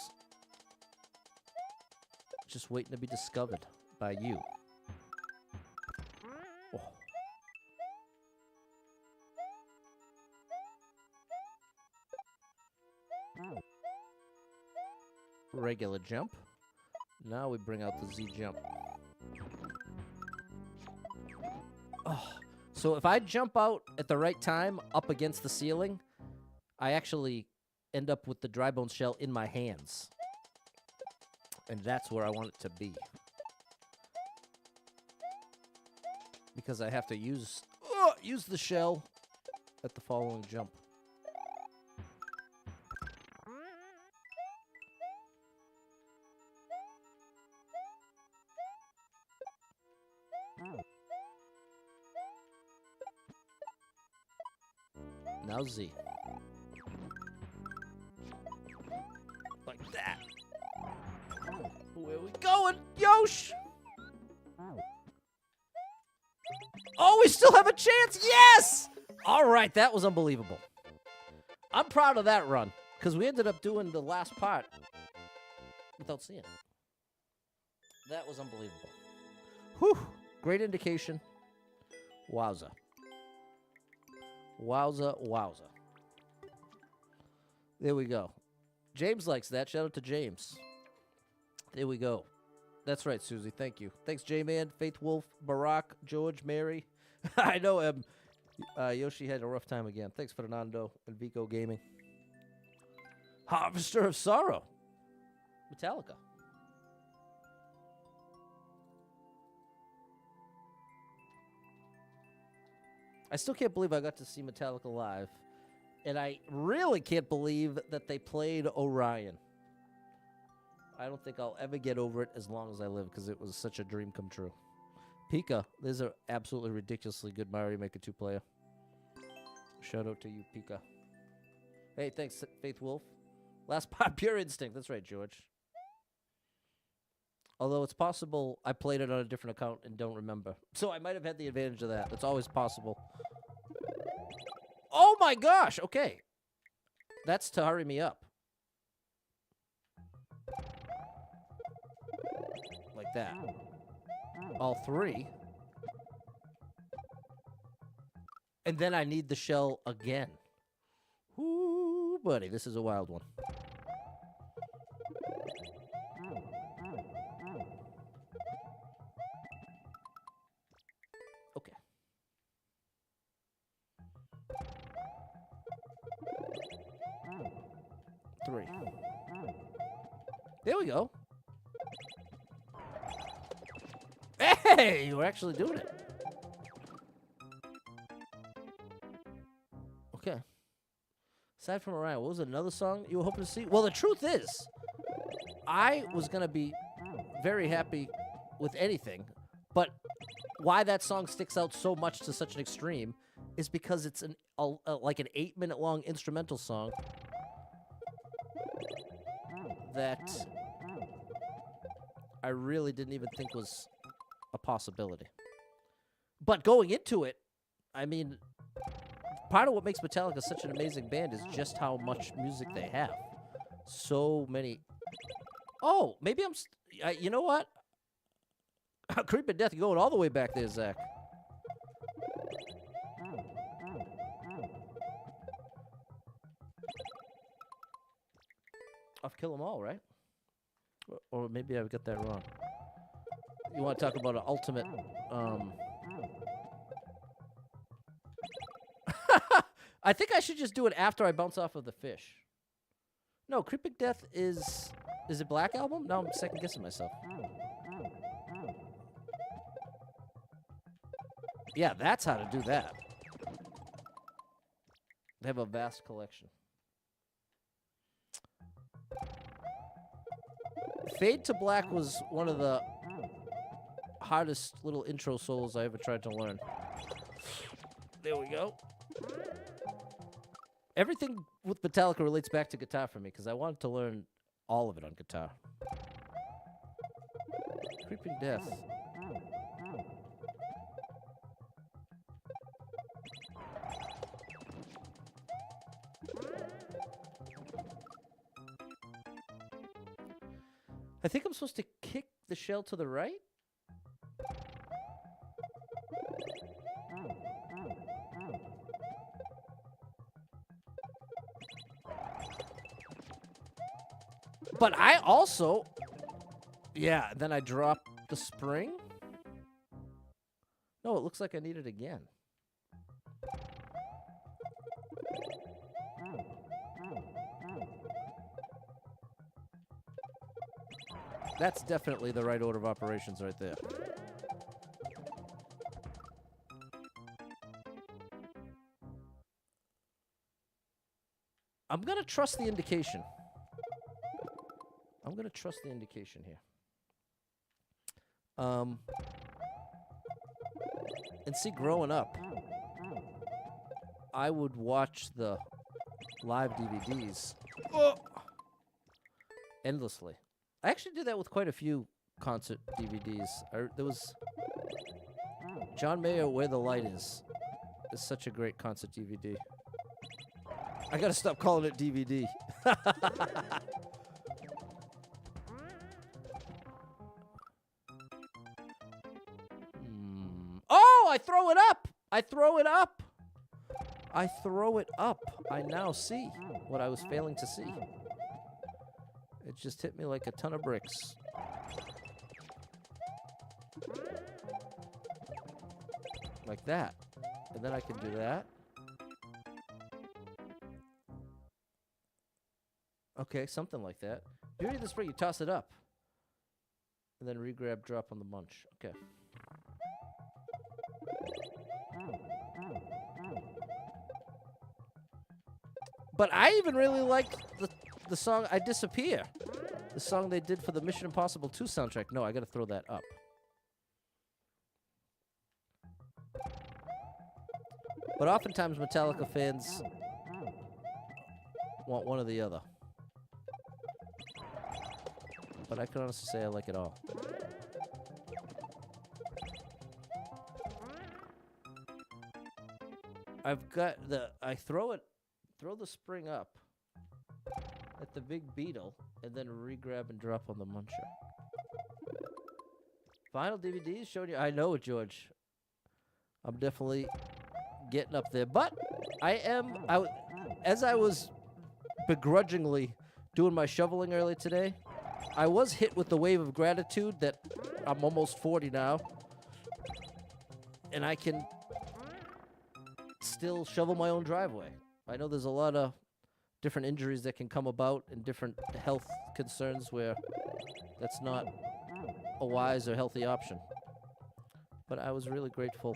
just waiting to be discovered by you. Oh. Regular jump. Now we bring out the Z jump. Oh, so if I jump out at the right time up against the ceiling, I actually end up with the dry bone shell in my hands. And that's where I want it to be. Because I have to use the shell at the following jump. Now Z. Like that. Where we going, Yosh? Oh, we still have a chance. Yes! All right, that was unbelievable. I'm proud of that run because we ended up doing the last part without seeing it. That was unbelievable. Whew. Great indication. Wowza. Wowza, wowza. There we go. James likes that. Shout out to James. There we go. That's right, Susie. Thank you. Thanks, J-Man, Faith Wolf, Barack, George, Mary. I know Yoshi had a rough time again. Thanks, Fernando and Vico Gaming. Harvester of Sorrow. Metallica. I still can't believe I got to see Metallica live. And I really can't believe that they played Orion. I don't think I'll ever get over it as long as I live because it was such a dream come true. Pika, there's an absolutely ridiculously good Mario Maker 2 player. Shout out to you, Pika. Hey, thanks, Faith Wolf. Last part, Pure Instinct. That's right, George. Although it's possible I played it on a different account and don't remember. So I might have had the advantage of that. That's always possible. Oh my gosh! Okay. That's to hurry me up. Like that. All three. And then I need the shell again. Ooh, buddy, this is a wild one. Okay. Three. There we go. Hey, we're actually doing it. Okay. Aside from Orion, what was another song you were hoping to see? Well, the truth is, I was going to be very happy with anything, but why that song sticks out so much to such an extreme is because it's like an 8-minute long instrumental song that I really didn't even think was a possibility. But going into it, I mean, part of what makes Metallica such an amazing band is just how much music they have. So many. Oh, maybe you know what? Creeping Death, you're going all the way back there, Zach. I've killed them all, right? Or maybe I've got that wrong. You want to talk about an ultimate... I think I should just do it after I bounce off of the fish. No, Creeping Death is... Is it Black Album? No, I'm second-guessing myself. Yeah, that's how to do that. They have a vast collection. Fade to Black was one of the hardest little intro solos I ever tried to learn. There we go. Everything with Metallica relates back to guitar for me because I wanted to learn all of it on guitar. Creeping Death. I think I'm supposed to kick the shell to the right? But I also, yeah, then I drop the spring. No, it looks like I need it again. That's definitely the right order of operations right there. I'm going to trust the indication. I'm going to trust the indication here. And see, growing up, I would watch the live DVDs endlessly. I actually did that with quite a few concert DVDs. There was John Mayer, Where the Light Is such a great concert DVD. I gotta stop calling it DVD. Oh, I throw it up! I throw it up! I throw it up. I now see what I was failing to see. It just hit me like a ton of bricks. Like that. And then I can do that. Okay, something like that. Beauty of the spring, you toss it up. And then re-grab, drop on the munch. Okay. But I even really liked the song I Disappear. The song they did for the Mission Impossible 2 soundtrack. No, I gotta throw that up. But oftentimes Metallica fans want one or the other. But I can honestly say I like it all. I've got I throw the spring up at the big beetle and then re-grab and drop on the muncher. Vinyl DVDs showing you. I know it, George. I'm definitely getting up there. But as I was begrudgingly doing my shoveling early today, I was hit with the wave of gratitude that I'm almost 40 now. And I can still shovel my own driveway. I know there's a lot of different injuries that can come about and different health concerns where that's not a wise or healthy option. But I was really grateful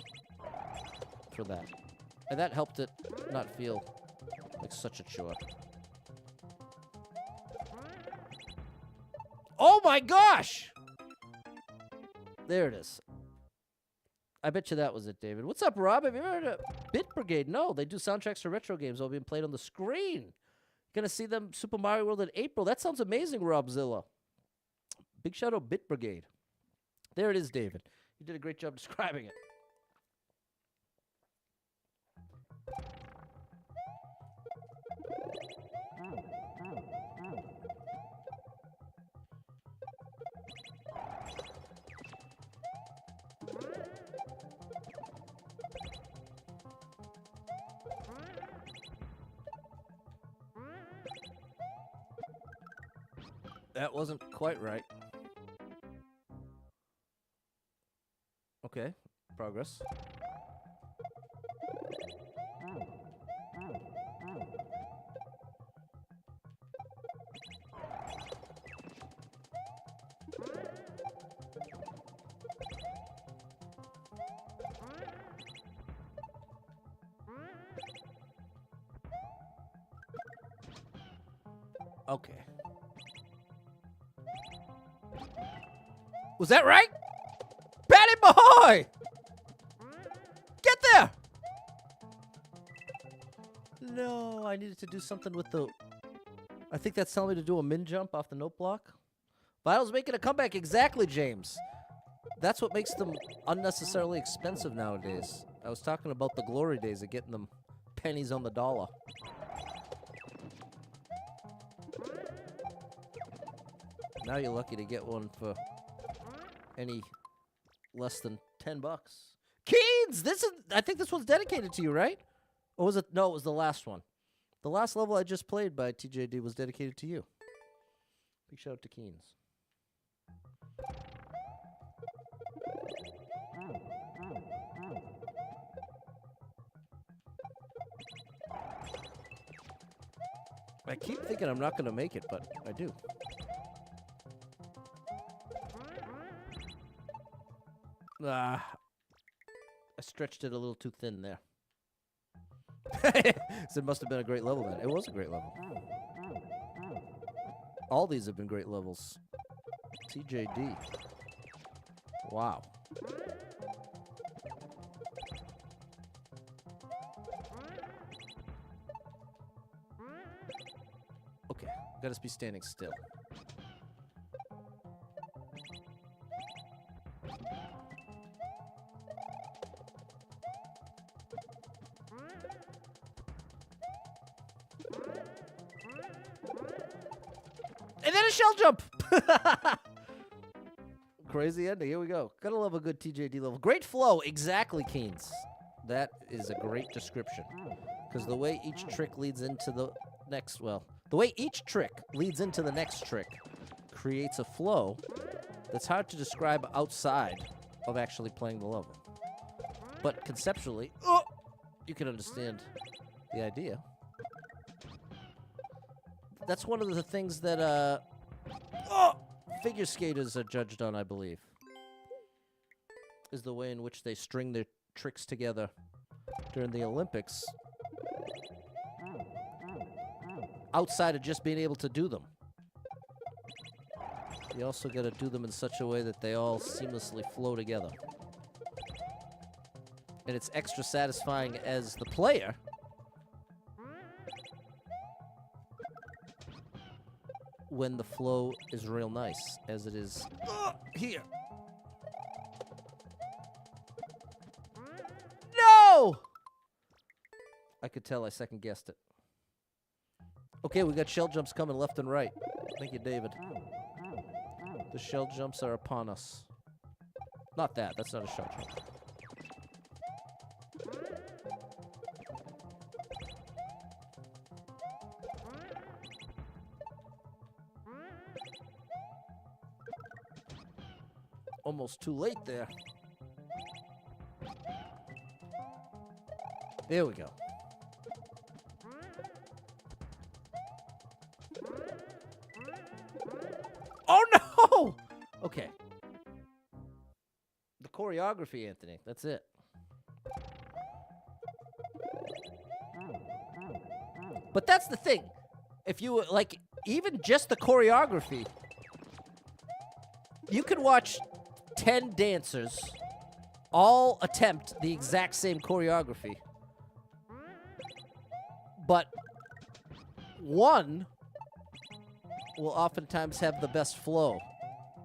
for that. And that helped it not feel like such a chore. Oh my gosh! There it is. I bet you that was it, David. What's up, Rob? Have you ever heard of Bit Brigade? No, they do soundtracks for retro games all being played on the screen. Gonna see them Super Mario World in April. That sounds amazing, Robzilla. Big shout out, Bit Brigade. There it is, David. You did a great job describing it. That wasn't quite right. Okay, progress. Okay. Was that right? Patty Mahoy! Get there! No, I needed to do something with the... I think that's telling me to do a min jump off the note block. Vinyl's making a comeback. Exactly, James. That's what makes them unnecessarily expensive nowadays. I was talking about the glory days of getting them pennies on the dollar. Now you're lucky to get one for any less than $10. Keens, I think this one's dedicated to you, right? Or was it? No, it was the last one. The last level I just played by TJD was dedicated to you. Big shout out to Keynes. I keep thinking I'm not going to make it, but I do. I stretched it a little too thin there. So it must have been a great level then. It was a great level. All these have been great levels. TJD. Wow. Okay, gotta be standing still. And then a shell jump! Crazy ending. Here we go. Gotta love a good TJD level. Great flow. Exactly, Keynes. That is a great description. Because the way each trick leads into the next, well, the way each trick leads into the next trick creates a flow that's hard to describe outside of actually playing the level. But conceptually, you can understand the idea. That's one of the things that figure skaters are judged on, I believe, is the way in which they string their tricks together during the Olympics outside of just being able to do them. You also got to do them in such a way that they all seamlessly flow together. And it's extra satisfying as the player when the flow is real nice, as it is here. No! I could tell I second-guessed it. Okay, we got shell jumps coming left and right. Thank you, David. The shell jumps are upon us. Not that. That's not a shell jump. Almost too late there. There we go. Oh no! Okay. The choreography, Anthony. That's it. But that's the thing. If you like, even just the choreography, you could watch 10 dancers all attempt the exact same choreography, but one will oftentimes have the best flow,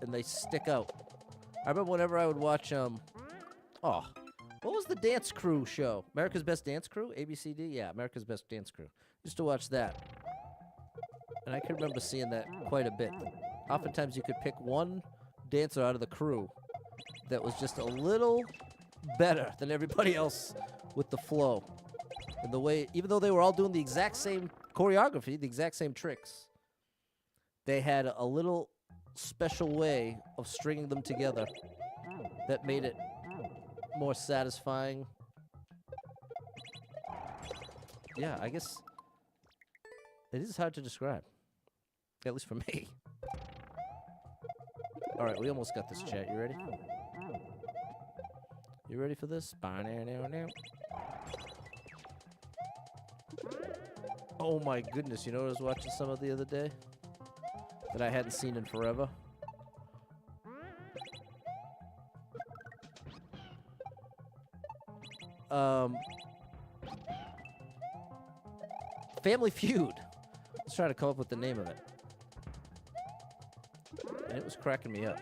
and they stick out. I remember whenever I would watch, what was the dance crew show? America's Best Dance Crew? ABCD? Yeah, America's Best Dance Crew. Used to watch that. And I can remember seeing that quite a bit. Oftentimes you could pick one dancer out of the crew that was just a little better than everybody else with the flow. And the way, even though they were all doing the exact same choreography, the exact same tricks, they had a little special way of stringing them together that made it more satisfying. Yeah, I guess it is hard to describe, at least for me. All right, we almost got this, chat. You ready? You ready for this? Oh my goodness, you know what I was watching some of the other day that I hadn't seen in forever? Family Feud. Let's try to come up with the name of it. And it was cracking me up.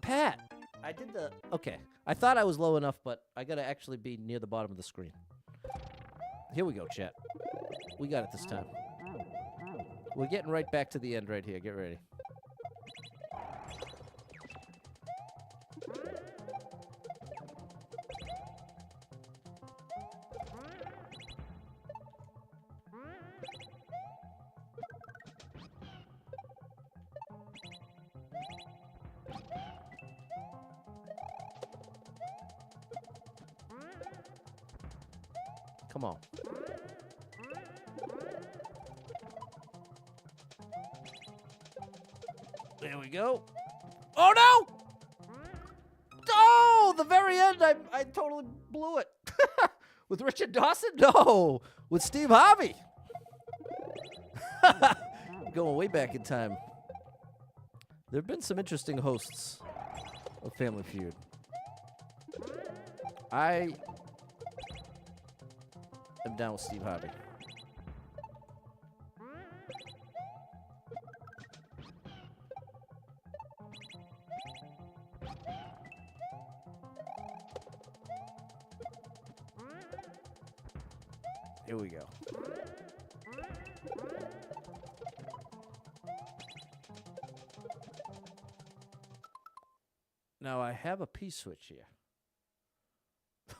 Pat! I did the... Okay. I thought I was low enough, but I gotta actually be near the bottom of the screen. Here we go, chat. We got it this time. We're getting right back to the end right here. Get ready. Come on. There we go. Oh, no! Oh, the very end, I totally blew it. With Richard Dawson? No. With Steve Harvey. Going way back in time. There have been some interesting hosts of Family Feud. I am down with Steve Harvey. Here we go. Now I have a P-switch here.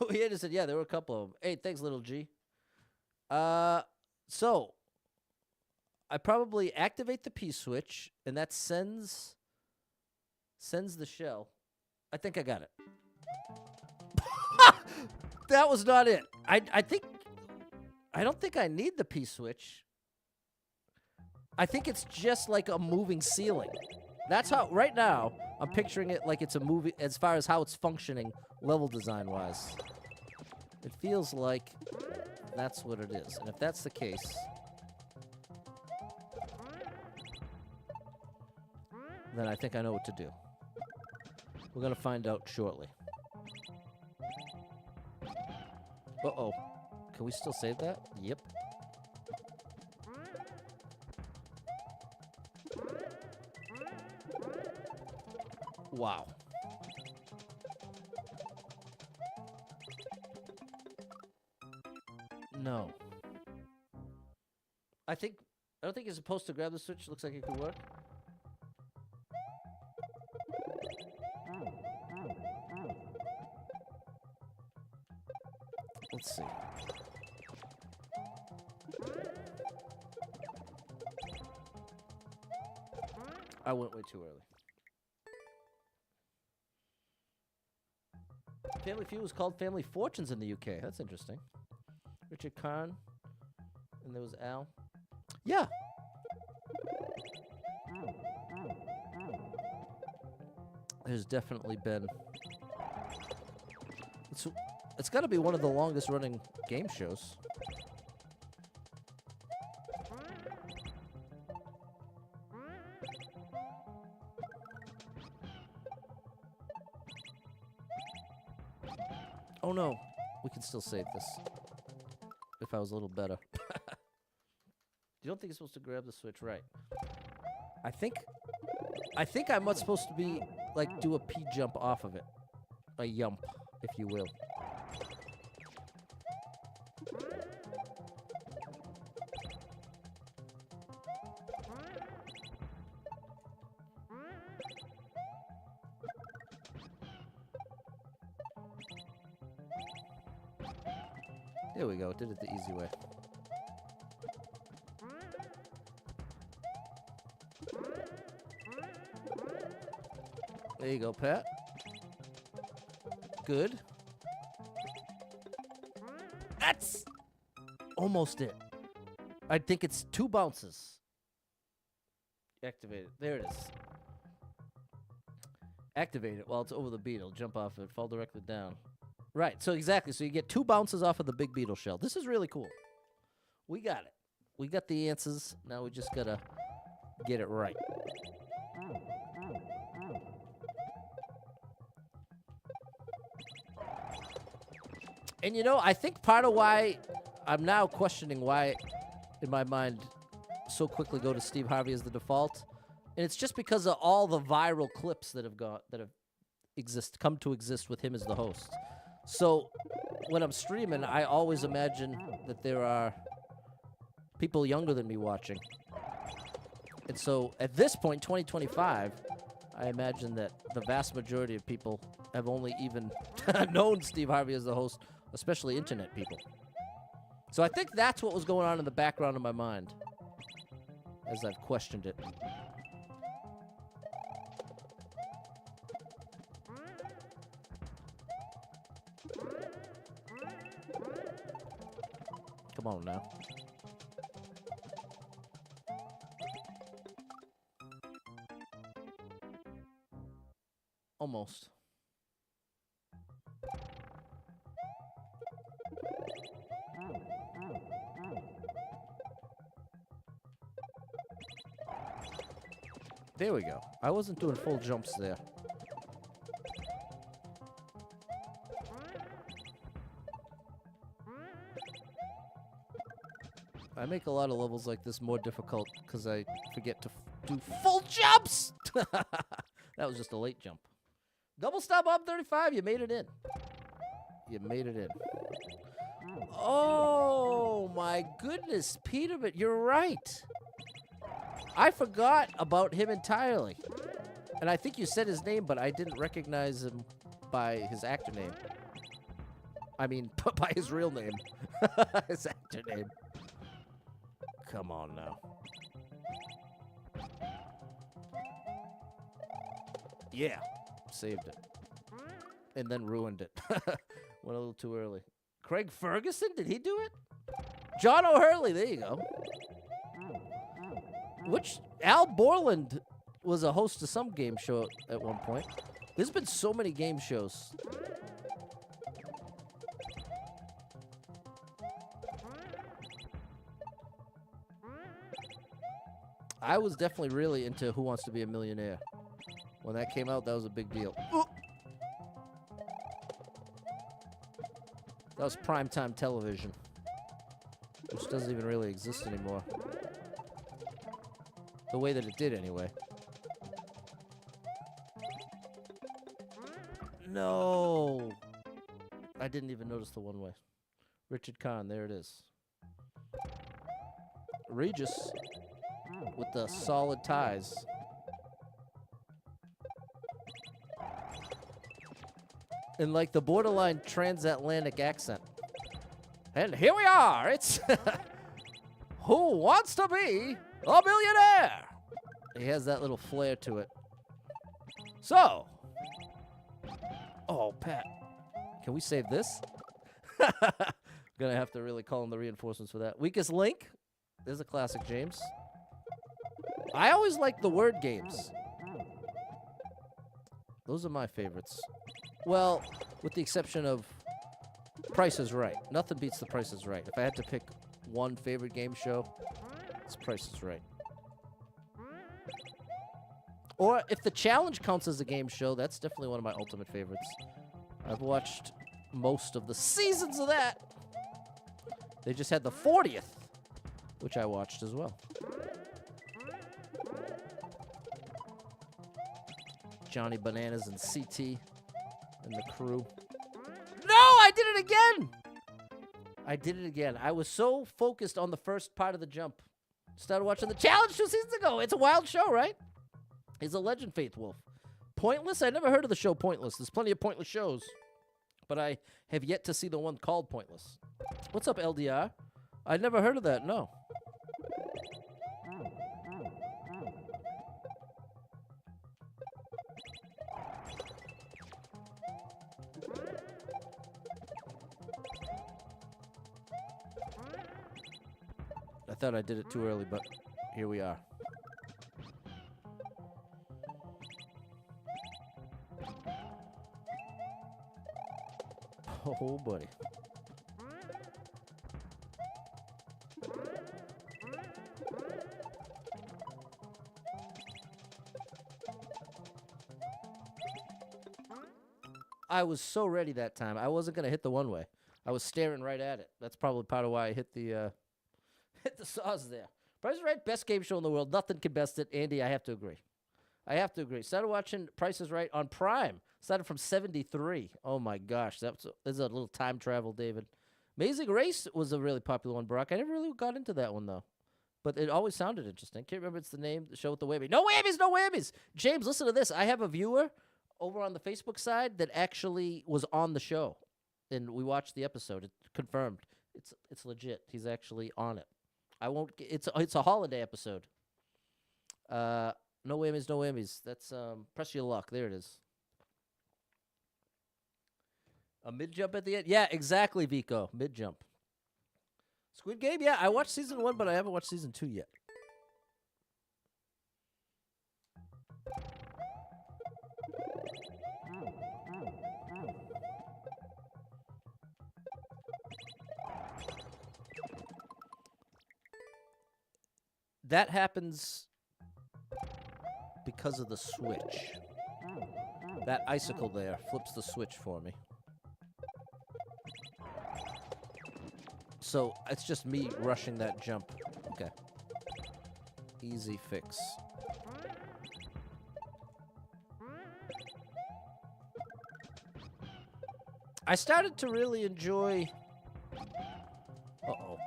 He just said, yeah, there were a couple of them. Hey, thanks, little G. So I probably activate the P-switch, and that sends the shell. I think I got it. That was not it. I don't think I need the P-switch. I think it's just like a moving ceiling. That's how, right now, I'm picturing it like it's a movie as far as how it's functioning level design-wise. It feels like that's what it is. And if that's the case, then I think I know what to do. We're going to find out shortly. Uh-oh. Can we still save that? Yep. Wow. No. I don't think you're supposed to grab the switch. Looks like it could work. Let's see. I went way too early. Family Feud was called Family Fortunes in the UK. That's interesting. Richard Karn. And there was Al. Yeah. There's definitely been... It's got to be one of the longest running game shows. Oh no, we can still save this. If I was a little better. You don't think it's supposed to grab the switch, right? I think I'm not supposed to be, like, do a P jump off of it. A yump, if you will. There we go, did it the easy way. There you go, Pat. Good. That's almost it. I think it's 2 bounces. Activate it. There it is. Activate it while it's over the beetle. Jump off it. Fall directly down. Right, so exactly. So you get 2 bounces off of the big beetle shell. This is really cool. We got it. We got the answers. Now we just gotta get it right. And you know, I think part of why I'm now questioning why, in my mind, so quickly go to Steve Harvey as the default, and it's just because of all the viral clips that have come to exist with him as the host. So when I'm streaming, I always imagine that there are people younger than me watching. And so at this point, 2025, I imagine that the vast majority of people have only even known Steve Harvey as the host, especially internet people. So I think that's what was going on in the background of my mind as I've questioned it. Come on now. Almost. There we go. I wasn't doing full jumps there. I make a lot of levels like this more difficult because I forget to do full jumps. That was just a late jump. Double stop Bob 35. You made it in. You made it in. Oh my goodness, Peter, but you're right. I forgot about him entirely. And I think you said his name, but I didn't recognize him by his actor name. I mean, by his real name. His actor name. Come on now. Yeah. Saved it. And then ruined it. Went a little too early. Craig Ferguson? Did he do it? John O'Hurley. There you go. Which Al Borland was a host of some game show at one point. There's been so many game shows. I was definitely really into Who Wants to Be a Millionaire. When that came out, that was a big deal. Ooh. That was primetime television, which doesn't even really exist anymore. The way that it did, anyway. No! I didn't even notice the one-way. Richard Kahn, there it is. Regis with the solid ties. And like the borderline transatlantic accent. And here we are. It's Who Wants to Be a Millionaire? He has that little flair to it. So. Oh, Pat. Can we save this? Gonna have to really call in the reinforcements for that. Weakest link. There's a classic, James. I always like the word games. Those are my favorites. Well, with the exception of Price is Right. Nothing beats the Price is Right. If I had to pick one favorite game show, it's Price is Right. Or if the challenge counts as a game show, that's definitely one of my ultimate favorites. I've watched most of the seasons of that. They just had the 40th, which I watched as well. Johnny Bananas and CT and the crew. No, I did it again! I did it again. I was so focused on the first part of the jump. Started watching the challenge 2 seasons ago. It's a wild show, right? He's a legend, Faith Wolf. Pointless? I never heard of the show Pointless. There's plenty of pointless shows. But I have yet to see the one called Pointless. What's up, LDR? I never heard of that, no. I thought I did it too early, but here we are. Oh, buddy. I was so ready that time. I wasn't going to hit the one-way. I was staring right at it. That's probably part of why I hit the hit the saws there. Price is Right, best game show in the world. Nothing can best it. Andy, I have to agree. I have to agree. Started watching Price is Right on Prime. Started from 73. Oh, my gosh. That's a little time travel, David. Amazing Race was a really popular one, Brock. I never really got into that one, though. But it always sounded interesting. Can't remember it's the name, the show with the whammy. No whammies, no whammies. James, listen to this. I have a viewer over on the Facebook side that actually was on the show. And we watched the episode. It's confirmed. It's legit. He's actually on it. I won't. It's a holiday episode. No whammies, no whammies. That's press your luck. There it is. A mid jump at the end. Yeah, exactly, Vico. Mid jump. Squid Game? Yeah, I watched season 1, but I haven't watched season 2 yet. That happens because of the switch. That icicle there flips the switch for me. So it's just me rushing that jump. Okay. Easy fix. I started to really enjoy... Uh-oh.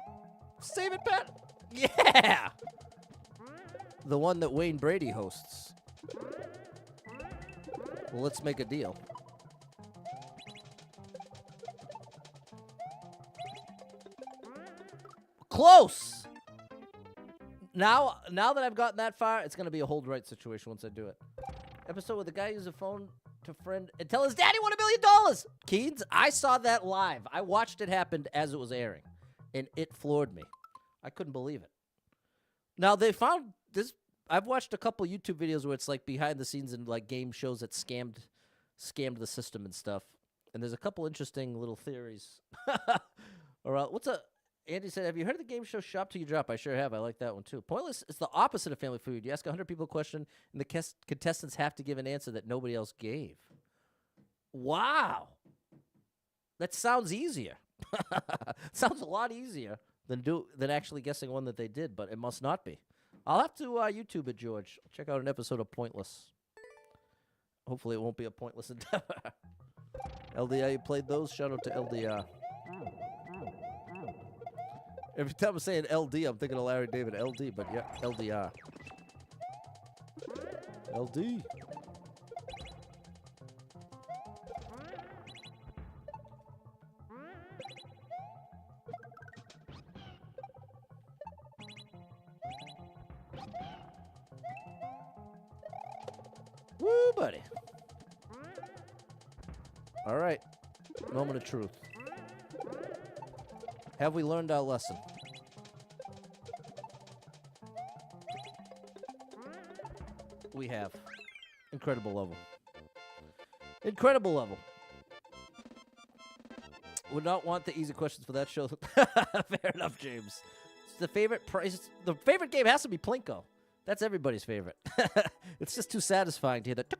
Save it, Pat! Yeah! The one that Wayne Brady hosts. Well, let's make a deal. Close! Now that I've gotten that far, it's going to be a hold right situation once I do it. Episode where the guy uses a phone to friend and tell his daddy won $1 million! Keens, I saw that live. I watched it happen as it was airing. And it floored me. I couldn't believe it. Now, they found this... I've watched a couple YouTube videos where it's like behind the scenes and like game shows that scammed the system and stuff. And there's a couple interesting little theories. What's a... Andy said, have you heard of the game show Shop Till You Drop? I sure have. I like that one, too. Pointless. It's the opposite of Family Food. You ask 100 people a question, and the contestants have to give an answer that nobody else gave. Wow. That sounds easier. Sounds a lot easier than actually guessing one that they did, but it must not be. I'll have to YouTube it, George. Check out an episode of Pointless. Hopefully it won't be a pointless endeavor. LDR, you played those? Shout out to LDR. Every time I'm saying LD, I'm thinking of Larry David. LD, but yeah, LDR. LD. Woo, buddy. All right. Moment of truth. Have we learned our lesson? We have. Incredible level. Incredible level. Would not want the easy questions for that show. Fair enough, James. It's the favorite price. The favorite game has to be Plinko. That's everybody's favorite. It's just too satisfying to hear that.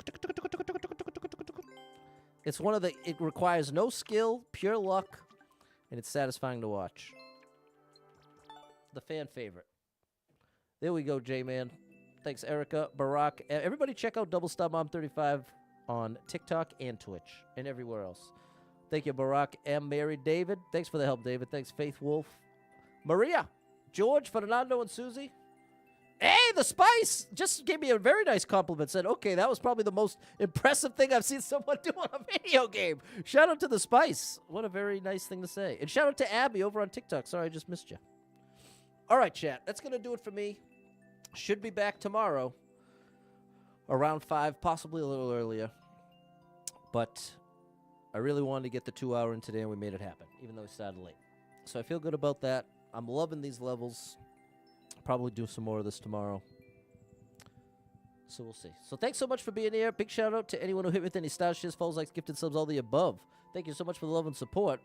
It's one of the. It requires no skill, pure luck. And it's satisfying to watch. The fan favorite. There we go, J-Man. Thanks, Erica, Barack. Everybody check out Double Star Mom 35 on TikTok and Twitch and everywhere else. Thank you, Barack M. Mary David. Thanks for the help, David. Thanks, Faith Wolf. Maria, George, Fernando, and Susie. Hey, the Spice just gave me a very nice compliment. Said, okay, that was probably the most impressive thing I've seen someone do on a video game. Shout out to the Spice. What a very nice thing to say. And shout out to Abby over on TikTok. Sorry, I just missed you. All right, chat. That's going to do it for me. Should be back tomorrow around 5, possibly a little earlier. But I really wanted to get the 2-hour in today, and we made it happen, even though we started late. So I feel good about that. I'm loving these levels. Probably do some more of this tomorrow. So we'll see. So thanks so much for being here. Big shout out to anyone who hit with any stars, shares, follows, likes, gifted subs, all the above. Thank you so much for the love and support.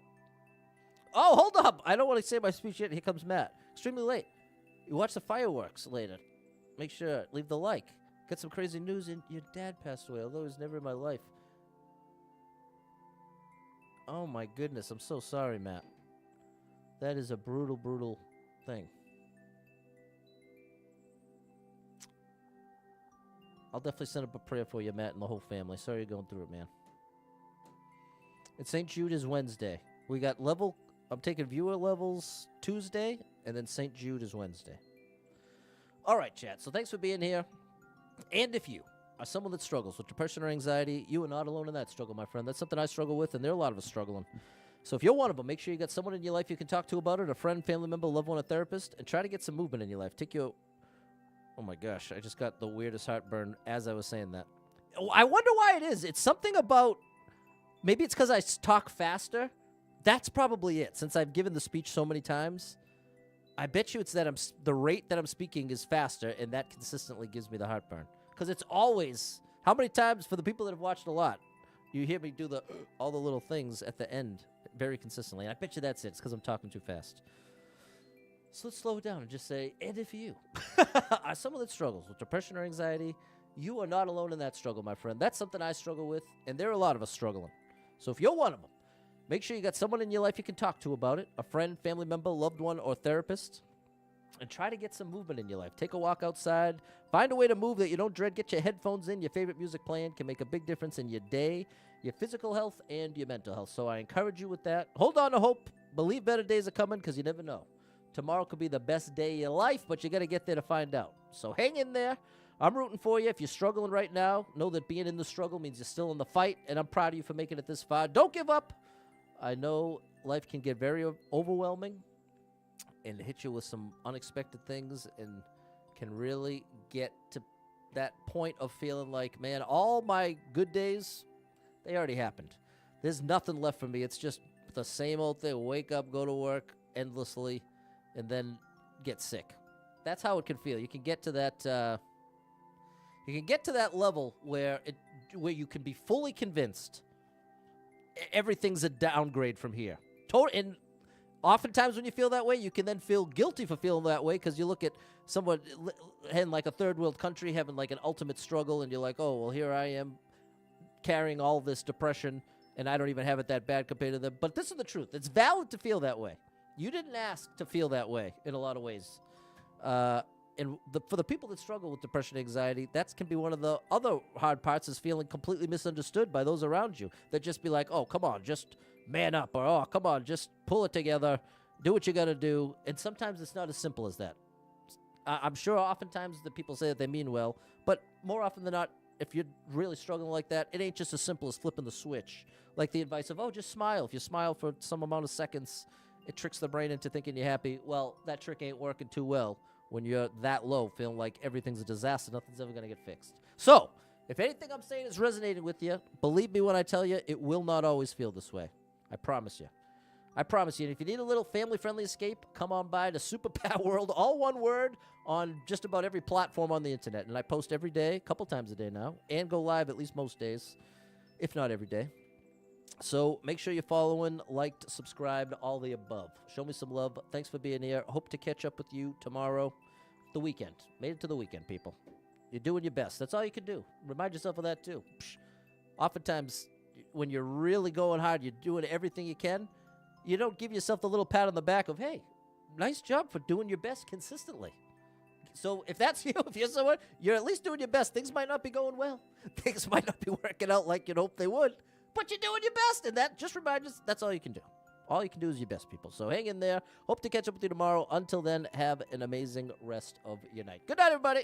Oh, hold up. I don't want to say my speech yet. Here comes Matt. Extremely late. You watch the fireworks later. Make sure. Leave the like. Got some crazy news. Your dad passed away, although he was never in my life. Oh, my goodness. I'm so sorry, Matt. That is a brutal, brutal thing. I'll definitely send up a prayer for you, Matt, and the whole family. Sorry you're going through it, man. And St. Jude is Wednesday. We got I'm taking viewer levels Tuesday, and then St. Jude is Wednesday. All right, chat. So thanks for being here. And if you are someone that struggles with depression or anxiety, you are not alone in that struggle, my friend. That's something I struggle with, and there are a lot of us struggling. So if you're one of them, make sure you got someone in your life you can talk to about it, a friend, family member, loved one, a therapist, and try to get some movement in your life. Oh, my gosh. I just got the weirdest heartburn as I was saying that. I wonder why it is. It's something about... Maybe it's because I talk faster. That's probably it. Since I've given the speech so many times, I bet you it's that the rate that I'm speaking is faster, and that consistently gives me the heartburn. Because it's always, how many times, for the people that have watched a lot, you hear me do all the little things at the end very consistently. And I bet you that's it. It's because I'm talking too fast. So let's slow it down and just say, and if you are someone that struggles with depression or anxiety, you are not alone in that struggle, my friend. That's something I struggle with, and there are a lot of us struggling. So if you're one of them, make sure you got someone in your life you can talk to about it, a friend, family member, loved one, or therapist, and try to get some movement in your life. Take a walk outside. Find a way to move that you don't dread. Get your headphones in. Your favorite music playing can make a big difference in your day, your physical health, and your mental health. So I encourage you with that. Hold on to hope. Believe better days are coming because you never know. Tomorrow could be the best day of your life, but you got to get there to find out. So hang in there. I'm rooting for you. If you're struggling right now, know that being in the struggle means you're still in the fight, and I'm proud of you for making it this far. Don't give up. I know life can get very overwhelming and hit you with some unexpected things and can really get to that point of feeling like, man, all my good days, they already happened. There's nothing left for me. It's just the same old thing. Wake up, go to work endlessly, and then get sick. That's how it can feel. You can get to that level where you can be fully convinced everything's a downgrade from here. And oftentimes when you feel that way, you can then feel guilty for feeling that way because you look at someone in like a third world country having like an ultimate struggle, and you're like, oh, well, here I am carrying all this depression, and I don't even have it that bad compared to them. But this is the truth. It's valid to feel that way. You didn't ask to feel that way in a lot of ways. And for the people that struggle with depression and anxiety, that can be one of the other hard parts, is feeling completely misunderstood by those around you. That just be like, oh, come on, just man up, or oh, come on, just pull it together, do what you got to do. And sometimes it's not as simple as that. I'm sure oftentimes the people say that they mean well, but more often than not, if you're really struggling like that, it ain't just as simple as flipping the switch. Like the advice of, oh, just smile. If you smile for some amount of seconds, it tricks the brain into thinking you're happy. Well, that trick ain't working too well when you're that low, feeling like everything's a disaster, nothing's ever going to get fixed. So, if anything I'm saying is resonating with you, believe me when I tell you, it will not always feel this way. I promise you. I promise you. And if you need a little family-friendly escape, come on by to Super Pat World, all one word, on just about every platform on the internet. And I post every day, a couple times a day now, and go live at least most days, if not every day. So make sure you're following, liked, subscribed, all the above. Show me some love. Thanks for being here. Hope to catch up with you tomorrow, the weekend. Made it to the weekend, people. You're doing your best. That's all you can do. Remind yourself of that, too. Oftentimes, when you're really going hard, you're doing everything you can, you don't give yourself the little pat on the back of, hey, nice job for doing your best consistently. So if that's you, if you're someone, you're at least doing your best. Things might not be going well. Things might not be working out like you'd hope they would. But you're doing your best, and that just reminds us that's all you can do. All you can do is your best, people. So hang in there. Hope to catch up with you tomorrow. Until then, have an amazing rest of your night. Good night, everybody.